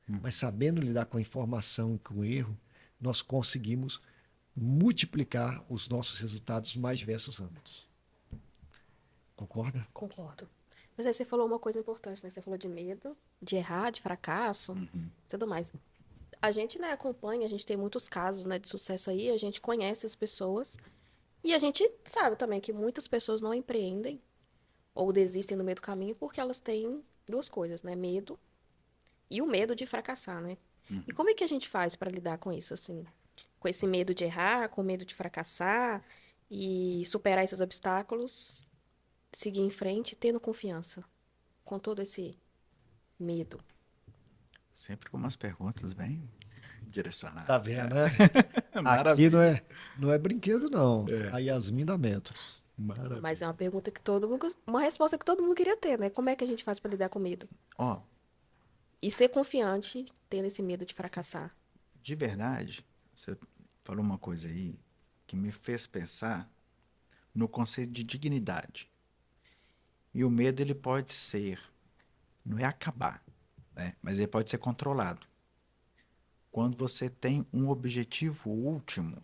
[SPEAKER 3] Uhum.
[SPEAKER 1] mas sabendo lidar com a informação e com o erro, nós conseguimos multiplicar os nossos resultados nos mais diversos âmbitos. Concorda?
[SPEAKER 2] Concordo. Mas aí você falou uma coisa importante, né? Você falou de medo, de errar, de fracasso,
[SPEAKER 3] Uhum.
[SPEAKER 2] tudo mais. A gente, né, acompanha, a gente tem muitos casos, né, de sucesso aí, a gente conhece as pessoas e a gente sabe também que muitas pessoas não empreendem ou desistem no meio do caminho porque elas têm duas coisas, né? Medo e o medo de fracassar, né? E
[SPEAKER 3] Uhum.
[SPEAKER 2] como é que a gente faz para lidar com isso, assim? Com esse medo de errar, com medo de fracassar e superar esses obstáculos, seguir em frente, tendo confiança, com todo esse medo.
[SPEAKER 3] Sempre com umas perguntas bem
[SPEAKER 1] Tá
[SPEAKER 3] direcionadas,
[SPEAKER 1] vendo,
[SPEAKER 3] cara.
[SPEAKER 1] né? Aqui
[SPEAKER 3] Maravilha.
[SPEAKER 1] não é brinquedo, não.
[SPEAKER 3] É,
[SPEAKER 1] A Yasmin dá metros.
[SPEAKER 2] Mas é
[SPEAKER 3] maravilha.
[SPEAKER 2] uma pergunta que todo mundo, uma resposta que todo mundo queria ter, né? Como é que a gente faz para lidar com medo?
[SPEAKER 3] Ó,
[SPEAKER 2] E ser confiante, tendo esse medo de fracassar.
[SPEAKER 3] de verdade, você falou uma coisa aí que me fez pensar no conceito de dignidade. E o medo ele pode ser, não é acabar, né? Mas ele pode ser controlado. Quando você tem um objetivo último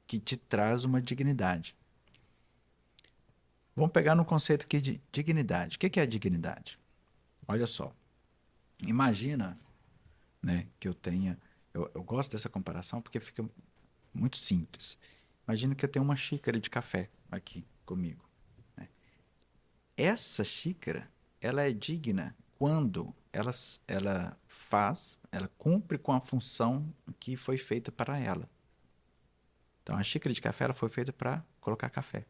[SPEAKER 3] que te traz uma dignidade. Vamos pegar no conceito aqui de dignidade. O que é a dignidade? Olha só. Imagina, né, que eu tenha. Eu gosto dessa comparação porque fica muito simples. Imagina que eu tenho uma xícara de café aqui comigo, né? Essa xícara, ela é digna quando ela cumpre com a função que foi feita para ela. Então, a xícara de café ela foi feita para colocar café.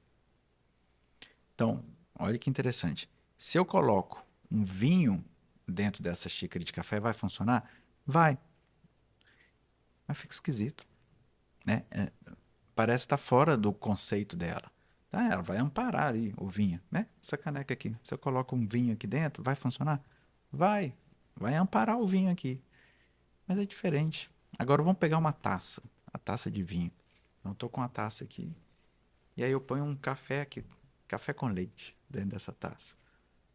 [SPEAKER 3] Então, olha que interessante. Se eu coloco um vinho dentro dessa xícara de café, vai funcionar? Vai. Mas fica esquisito, né? Parece estar fora do conceito dela. Tá? Ela vai amparar ali o vinho, né? Essa caneca aqui. Se eu coloco um vinho aqui dentro, vai funcionar? Vai. Vai amparar o vinho aqui. Mas é diferente. Agora vamos pegar uma taça. A taça de vinho. Eu estou com a taça aqui. E aí eu ponho um café aqui. Café com leite dentro dessa taça.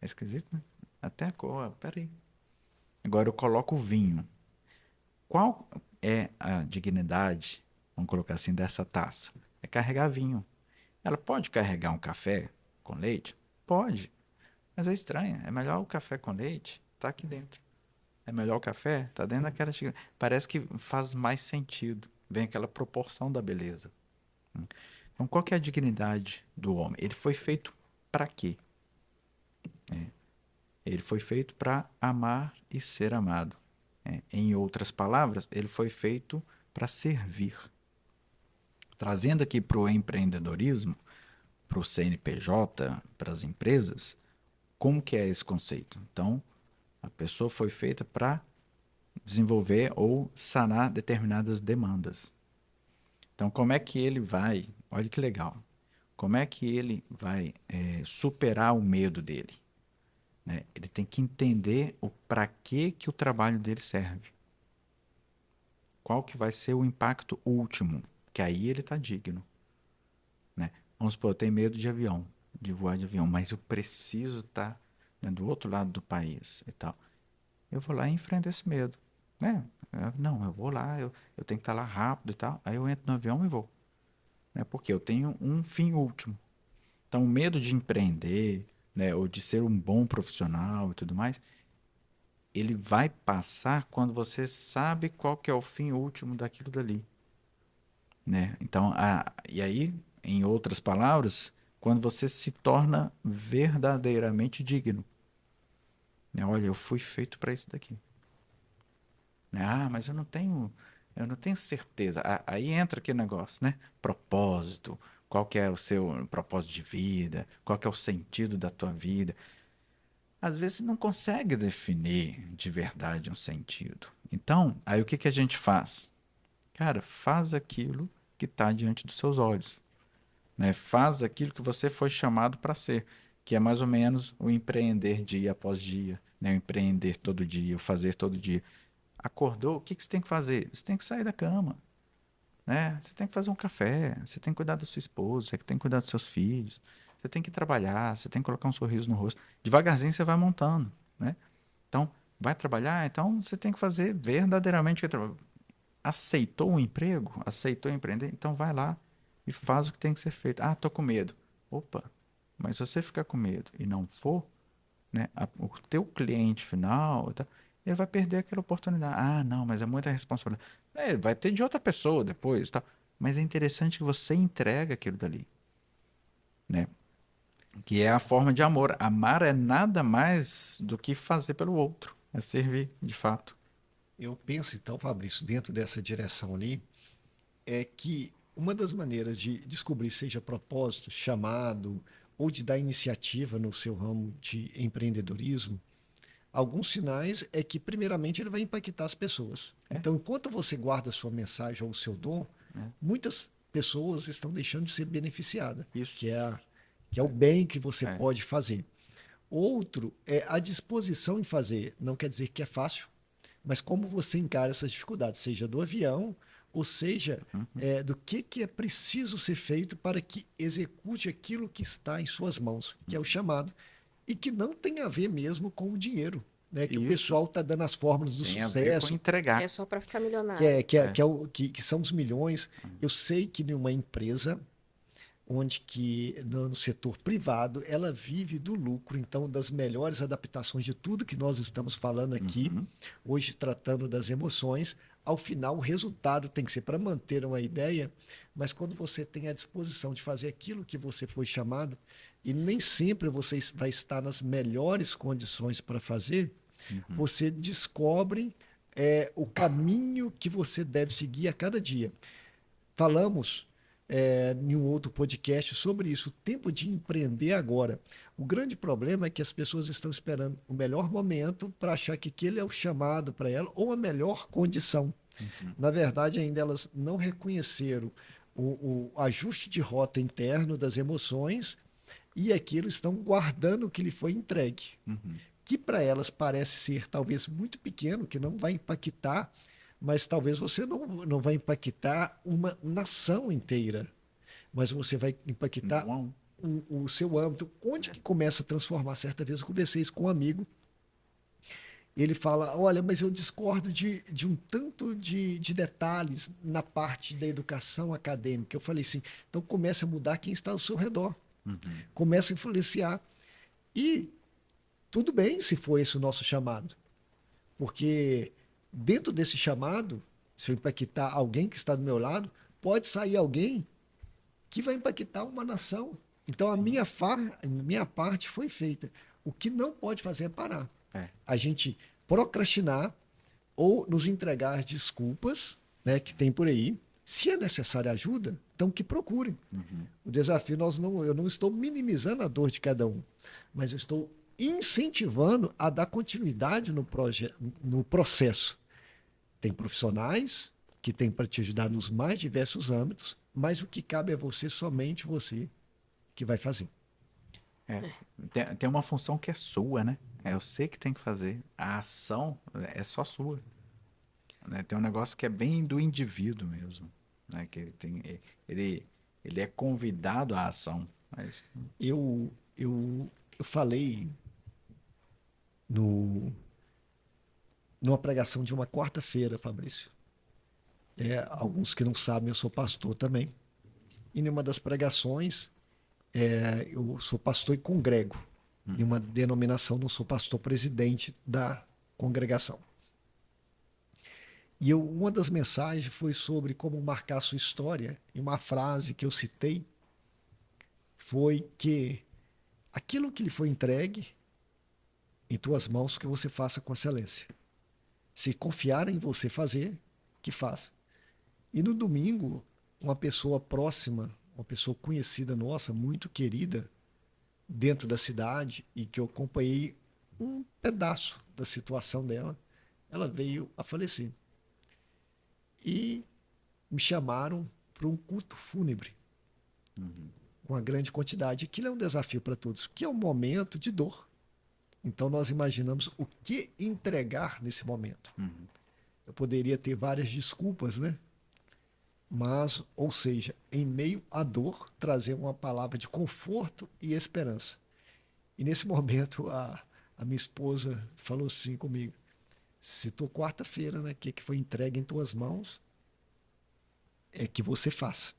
[SPEAKER 3] É esquisito, né? Até a cor. Pera aí. Agora eu coloco o vinho. Qual é a dignidade, vamos colocar assim, dessa taça? É carregar vinho. Ela pode carregar um café com leite? Pode. Mas é estranho. É melhor o café com leite tá aqui dentro. É melhor o café tá dentro daquela xícara. Parece que faz mais sentido. Vem aquela proporção da beleza. Então, qual que é a dignidade do homem? Ele foi feito para quê? Ele foi feito para amar e ser amado. Em outras palavras, ele foi feito para servir. Trazendo aqui para o empreendedorismo, para o CNPJ, para as empresas, como que é esse conceito? Então, a pessoa foi feita para desenvolver ou sanar determinadas demandas. Então, como é que ele vai? Olha que legal. Como é que ele vai superar o medo dele? Né? Ele tem que entender o para que o trabalho dele serve. Qual que vai ser o impacto último? Que aí ele está digno. Né? Vamos supor, tem medo de avião. de voar de avião, mas eu preciso estar, né, do outro lado do país e tal. Eu vou lá e enfrento esse medo, né? Não, eu vou lá, eu tenho que estar lá rápido e tal. Aí eu entro no avião e vou, né? Porque eu tenho um fim último. Então, o medo de empreender, né, ou de ser um bom profissional e tudo mais, ele vai passar quando você sabe qual que é o fim último daquilo dali, né? Então, e aí, em outras palavras, quando você se torna verdadeiramente digno, né? Olha, eu fui feito para isso daqui, né? Ah, mas eu não tenho certeza. Aí entra aquele negócio, né? Propósito. Qual que é o seu propósito de vida? Qual que é o sentido da tua vida? Às vezes você não consegue definir de verdade um sentido. Então, aí o que que a gente faz? Cara, faz aquilo que está diante dos seus olhos, né? Faz aquilo que você foi chamado para ser, que é mais ou menos o empreender dia após dia, né? O empreender todo dia, o fazer todo dia. Acordou, o que que você tem que fazer? Você tem que sair da cama, né? Você tem que fazer um café, você tem que cuidar da sua esposa, você tem que cuidar dos seus filhos, você tem que trabalhar, você tem que colocar um sorriso no rosto. Devagarzinho você vai montando, né? Então, vai trabalhar, então você tem que fazer verdadeiramente o que aceitou o emprego, aceitou empreender, então vai lá e faz o que tem que ser feito. Ah, tô com medo. Opa, mas se você ficar com medo e não for, né, o teu cliente final, tá, ele vai perder aquela oportunidade. Ah, não, mas é muita responsabilidade. Vai ter de outra pessoa depois, tá? Mas é interessante que você entrega aquilo dali, né? Que é a forma de amor. Amar é nada mais do que fazer pelo outro, é servir, de fato.
[SPEAKER 1] Eu penso então, Fabrício, dentro dessa direção ali, é que uma das maneiras de descobrir, seja propósito, chamado, ou de dar iniciativa no seu ramo de empreendedorismo, alguns sinais é que, primeiramente, ele vai impactar as pessoas.
[SPEAKER 3] É,
[SPEAKER 1] Então, enquanto você guarda a sua mensagem ou o seu dom,
[SPEAKER 3] é.
[SPEAKER 1] muitas pessoas estão deixando de ser beneficiadas,
[SPEAKER 3] Isso.
[SPEAKER 1] que é o bem que você
[SPEAKER 3] É.
[SPEAKER 1] pode fazer. Outro é a disposição em fazer. Não quer dizer que é fácil, mas como você encara essas dificuldades, seja do avião, ou seja,
[SPEAKER 3] Uhum.
[SPEAKER 1] do que é preciso ser feito para que execute aquilo que está em suas mãos, que é o chamado, e que não tem a ver mesmo com o dinheiro, né? Que o
[SPEAKER 3] Isso
[SPEAKER 1] pessoal está dando as fórmulas do
[SPEAKER 3] tem a ver com
[SPEAKER 1] sucesso,
[SPEAKER 3] entregar.
[SPEAKER 2] É só para ficar milionário.
[SPEAKER 3] É.
[SPEAKER 1] que são os milhões. Eu sei que numa empresa onde que no setor privado ela vive do lucro, então das melhores adaptações de tudo que nós estamos falando aqui,
[SPEAKER 3] Uhum.
[SPEAKER 1] hoje tratando das emoções, ao final o resultado tem que ser para manter uma ideia, mas quando você tem a disposição de fazer aquilo que você foi chamado, e nem sempre você vai estar nas melhores condições para fazer,
[SPEAKER 3] Uhum.
[SPEAKER 1] você descobre o caminho que você deve seguir a cada dia. Falamos em um outro podcast sobre isso, o tempo de empreender agora. O grande problema é que as pessoas estão esperando o melhor momento para achar que aquele é o chamado para ela ou a melhor condição.
[SPEAKER 3] Uhum.
[SPEAKER 1] Na verdade, ainda elas não reconheceram o ajuste de rota interno das emoções e aquilo estão guardando o que lhe foi entregue,
[SPEAKER 3] Uhum.
[SPEAKER 1] que para elas parece ser talvez muito pequeno, que não vai impactar, mas talvez você não vai impactar uma nação inteira, mas você vai impactar
[SPEAKER 3] Um a um.
[SPEAKER 1] o seu âmbito. Onde que começa a transformar? Certa vez eu conversei isso com um amigo, ele fala, olha, mas eu discordo de um tanto de detalhes na parte da educação acadêmica. Eu falei assim, então comece a mudar quem está ao seu redor,
[SPEAKER 3] Uhum.
[SPEAKER 1] comece a influenciar. E tudo bem se for esse o nosso chamado, porque dentro desse chamado, se eu impactar alguém que está do meu lado, pode sair alguém que vai impactar uma nação. Então
[SPEAKER 3] Sim.
[SPEAKER 1] a minha parte foi feita. O que não pode fazer é parar.
[SPEAKER 3] É.
[SPEAKER 1] A gente procrastinar ou nos entregar desculpas, né, que tem por aí. Se é necessária ajuda, então que procurem.
[SPEAKER 3] Uhum.
[SPEAKER 1] O desafio eu não estou minimizando a dor de cada um, mas eu estou incentivando a dar continuidade no processo. Tem profissionais que têm para te ajudar nos mais diversos âmbitos, mas o que cabe é você, somente você, que vai fazer.
[SPEAKER 3] É. Tem uma função que é sua, né? É você que tem que fazer. A ação é só sua, né? Tem um negócio que é bem do indivíduo mesmo, né? Que ele é convidado à ação, É isso.
[SPEAKER 1] Eu falei no, numa pregação de uma quarta-feira, Fabrício. Alguns que não sabem, eu sou pastor também. E numa das pregações, eu sou pastor e congrego. Em uma denominação, não sou pastor presidente da congregação. E uma das mensagens foi sobre como marcar sua história. E uma frase que eu citei foi que aquilo que lhe foi entregue em tuas mãos, que você faça com excelência. Se confiar em você fazer, que faça. E no domingo, uma pessoa próxima, uma pessoa conhecida nossa, muito querida, dentro da cidade, e que eu acompanhei um pedaço da situação dela, ela veio a falecer. E me chamaram para um culto fúnebre, com uma grande quantidade. Aquilo é um desafio para todos, que é um momento de dor. Então nós imaginamos o que entregar nesse momento. Eu poderia ter várias desculpas, né? Mas, ou seja, em meio à dor, trazer uma palavra de conforto e esperança. E nesse momento, a minha esposa falou assim comigo: citou quarta-feira, né? Que foi entregue em tuas mãos, é que você faça.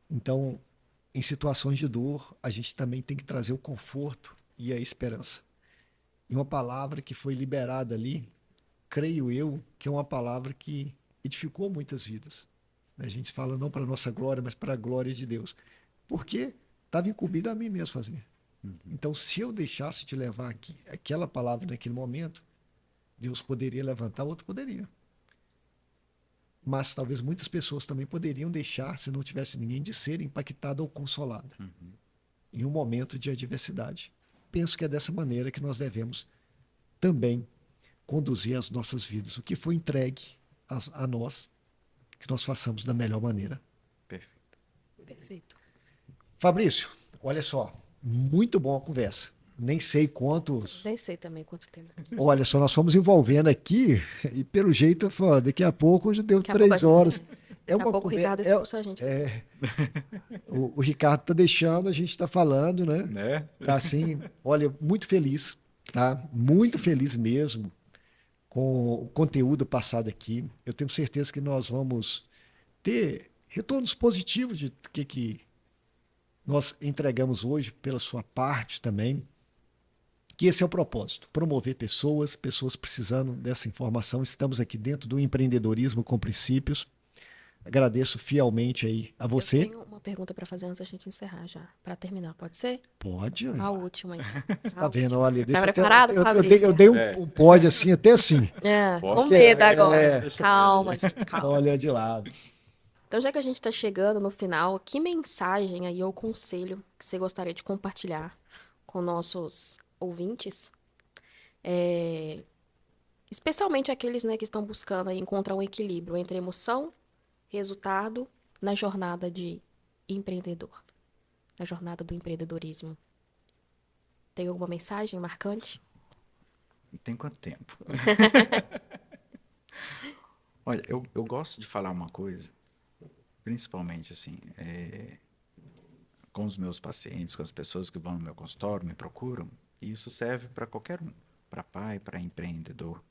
[SPEAKER 1] Então, em situações de dor, a gente também tem que trazer o conforto e a esperança. E uma palavra que foi liberada ali, creio eu, que é uma palavra que edificou muitas vidas. A gente fala não para a nossa glória, mas para a glória de Deus. Porque estava incumbido a mim mesmo fazer. Então, se eu deixasse de levar aquela palavra naquele momento, Deus poderia levantar, outro poderia. Mas talvez muitas pessoas também poderiam deixar, se não tivesse ninguém, de ser impactada ou consolada em um momento de adversidade. Penso que é dessa maneira que nós devemos também conduzir as nossas vidas. O que foi entregue a nós, que nós façamos da melhor maneira.
[SPEAKER 3] Perfeito.
[SPEAKER 2] Perfeito.
[SPEAKER 1] Fabrício, olha só, muito boa a conversa. Nem sei quantos.
[SPEAKER 2] Nem sei também quanto tempo.
[SPEAKER 1] Olha só, nós fomos envolvendo aqui e pelo jeito, daqui a pouco já deu 3 horas.
[SPEAKER 2] Daqui a pouco o Ricardo expulsa a gente.
[SPEAKER 1] O Ricardo está deixando, a gente está falando, né? Tá assim, olha, muito feliz, tá? Muito feliz mesmo com o conteúdo passado aqui. Eu tenho certeza que nós vamos ter retornos positivos de que nós entregamos hoje pela sua parte também. Que esse é o propósito, promover pessoas precisando dessa informação. Estamos aqui dentro do empreendedorismo com princípios. Agradeço fielmente aí a você.
[SPEAKER 2] Eu tenho uma pergunta para fazer antes da gente encerrar já, para terminar, pode ser?
[SPEAKER 1] Pode.
[SPEAKER 2] A última, então.
[SPEAKER 1] Você tá vendo, olha.
[SPEAKER 2] Tá preparado,
[SPEAKER 1] Fabrício? Eu dei um pode assim, até assim.
[SPEAKER 2] Com medo agora. Calma, gente, calma.
[SPEAKER 1] Olha de lado.
[SPEAKER 2] Então, já que a gente está chegando no final, que mensagem aí ou conselho que você gostaria de compartilhar com nossos ouvintes? Especialmente aqueles, né, que estão buscando aí encontrar um equilíbrio entre emoção, resultado na jornada de empreendedor, na jornada do empreendedorismo. Tem alguma mensagem marcante?
[SPEAKER 3] Tem quanto tempo? Olha, eu gosto de falar uma coisa, principalmente assim, com os meus pacientes, com as pessoas que vão no meu consultório, me procuram, e isso serve para qualquer um, para pai, para empreendedor.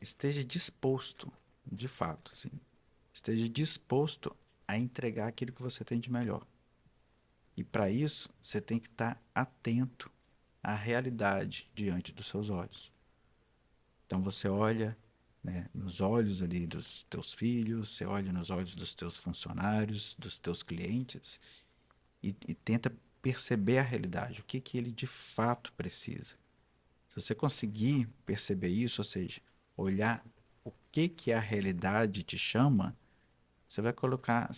[SPEAKER 3] Esteja disposto, de fato, assim, esteja disposto a entregar aquilo que você tem de melhor. E para isso, você tem que estar atento à realidade diante dos seus olhos. Então você olha, né, nos olhos ali dos teus filhos, você olha nos olhos dos teus funcionários, dos teus clientes e tenta perceber a realidade, o que ele de fato precisa. Se você conseguir perceber isso, ou seja, olhar o que a realidade te chama, você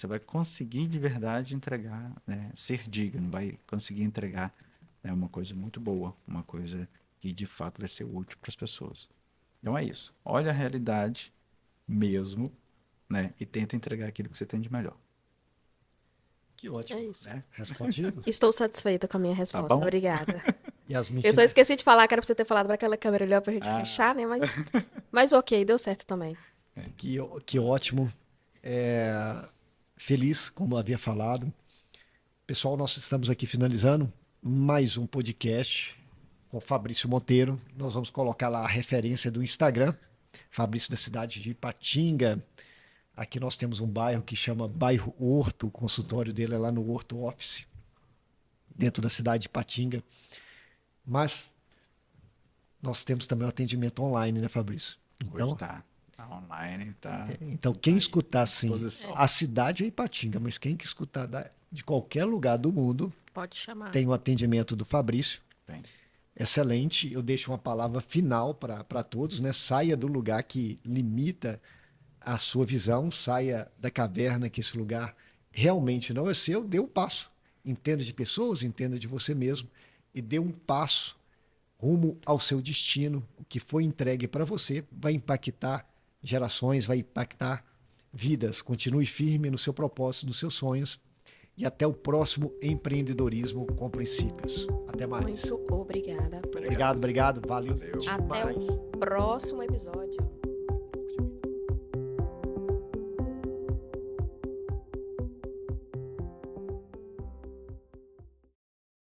[SPEAKER 3] vai conseguir de verdade entregar, né, ser digno, vai conseguir entregar, né, uma coisa muito boa, uma coisa que de fato vai ser útil para as pessoas. Então é isso. Olha a realidade mesmo, né, e tenta entregar aquilo que você tem de melhor.
[SPEAKER 1] Que ótimo.
[SPEAKER 2] É isso.
[SPEAKER 1] Né? Respondido.
[SPEAKER 2] Estou satisfeita com a minha resposta.
[SPEAKER 3] bom?
[SPEAKER 2] Obrigada.
[SPEAKER 1] Yasmin,
[SPEAKER 2] Eu só esqueci de falar que era pra você ter falado para aquela câmera ali pra gente fechar, né? Mas ok, deu certo também.
[SPEAKER 1] que ótimo. Feliz, como eu havia falado. Pessoal, nós estamos aqui finalizando mais um podcast com o Fabrício Monteiro. Nós vamos colocar lá a referência do Instagram, Fabrício da cidade de Ipatinga. Aqui nós temos um bairro que chama Bairro Horto, o consultório dele é lá no Horto Office, dentro da cidade de Ipatinga. Mas nós temos também o atendimento online, né, Fabrício?
[SPEAKER 3] Hoje tá online, tá.
[SPEAKER 1] Então, quem
[SPEAKER 3] aí,
[SPEAKER 1] escutar, assim,
[SPEAKER 3] disposição.
[SPEAKER 1] a cidade é Ipatinga, mas quem que escutar de qualquer lugar do mundo,
[SPEAKER 2] Pode chamar.
[SPEAKER 1] tem o atendimento do Fabrício.
[SPEAKER 3] Tem.
[SPEAKER 1] Excelente. Eu deixo uma palavra final para todos, né? Saia do lugar que limita a sua visão, saia da caverna que esse lugar realmente não é seu, dê um passo. Entenda de pessoas, entenda de você mesmo e dê um passo rumo ao seu destino. O que foi entregue para você vai impactar gerações, vai impactar vidas. Continue firme no seu propósito, nos seus sonhos. E até o próximo Empreendedorismo com Princípios. Até mais.
[SPEAKER 2] Muito obrigada.
[SPEAKER 1] Obrigado. Valeu.
[SPEAKER 3] Valeu.
[SPEAKER 2] Até
[SPEAKER 1] demais.
[SPEAKER 2] o próximo episódio.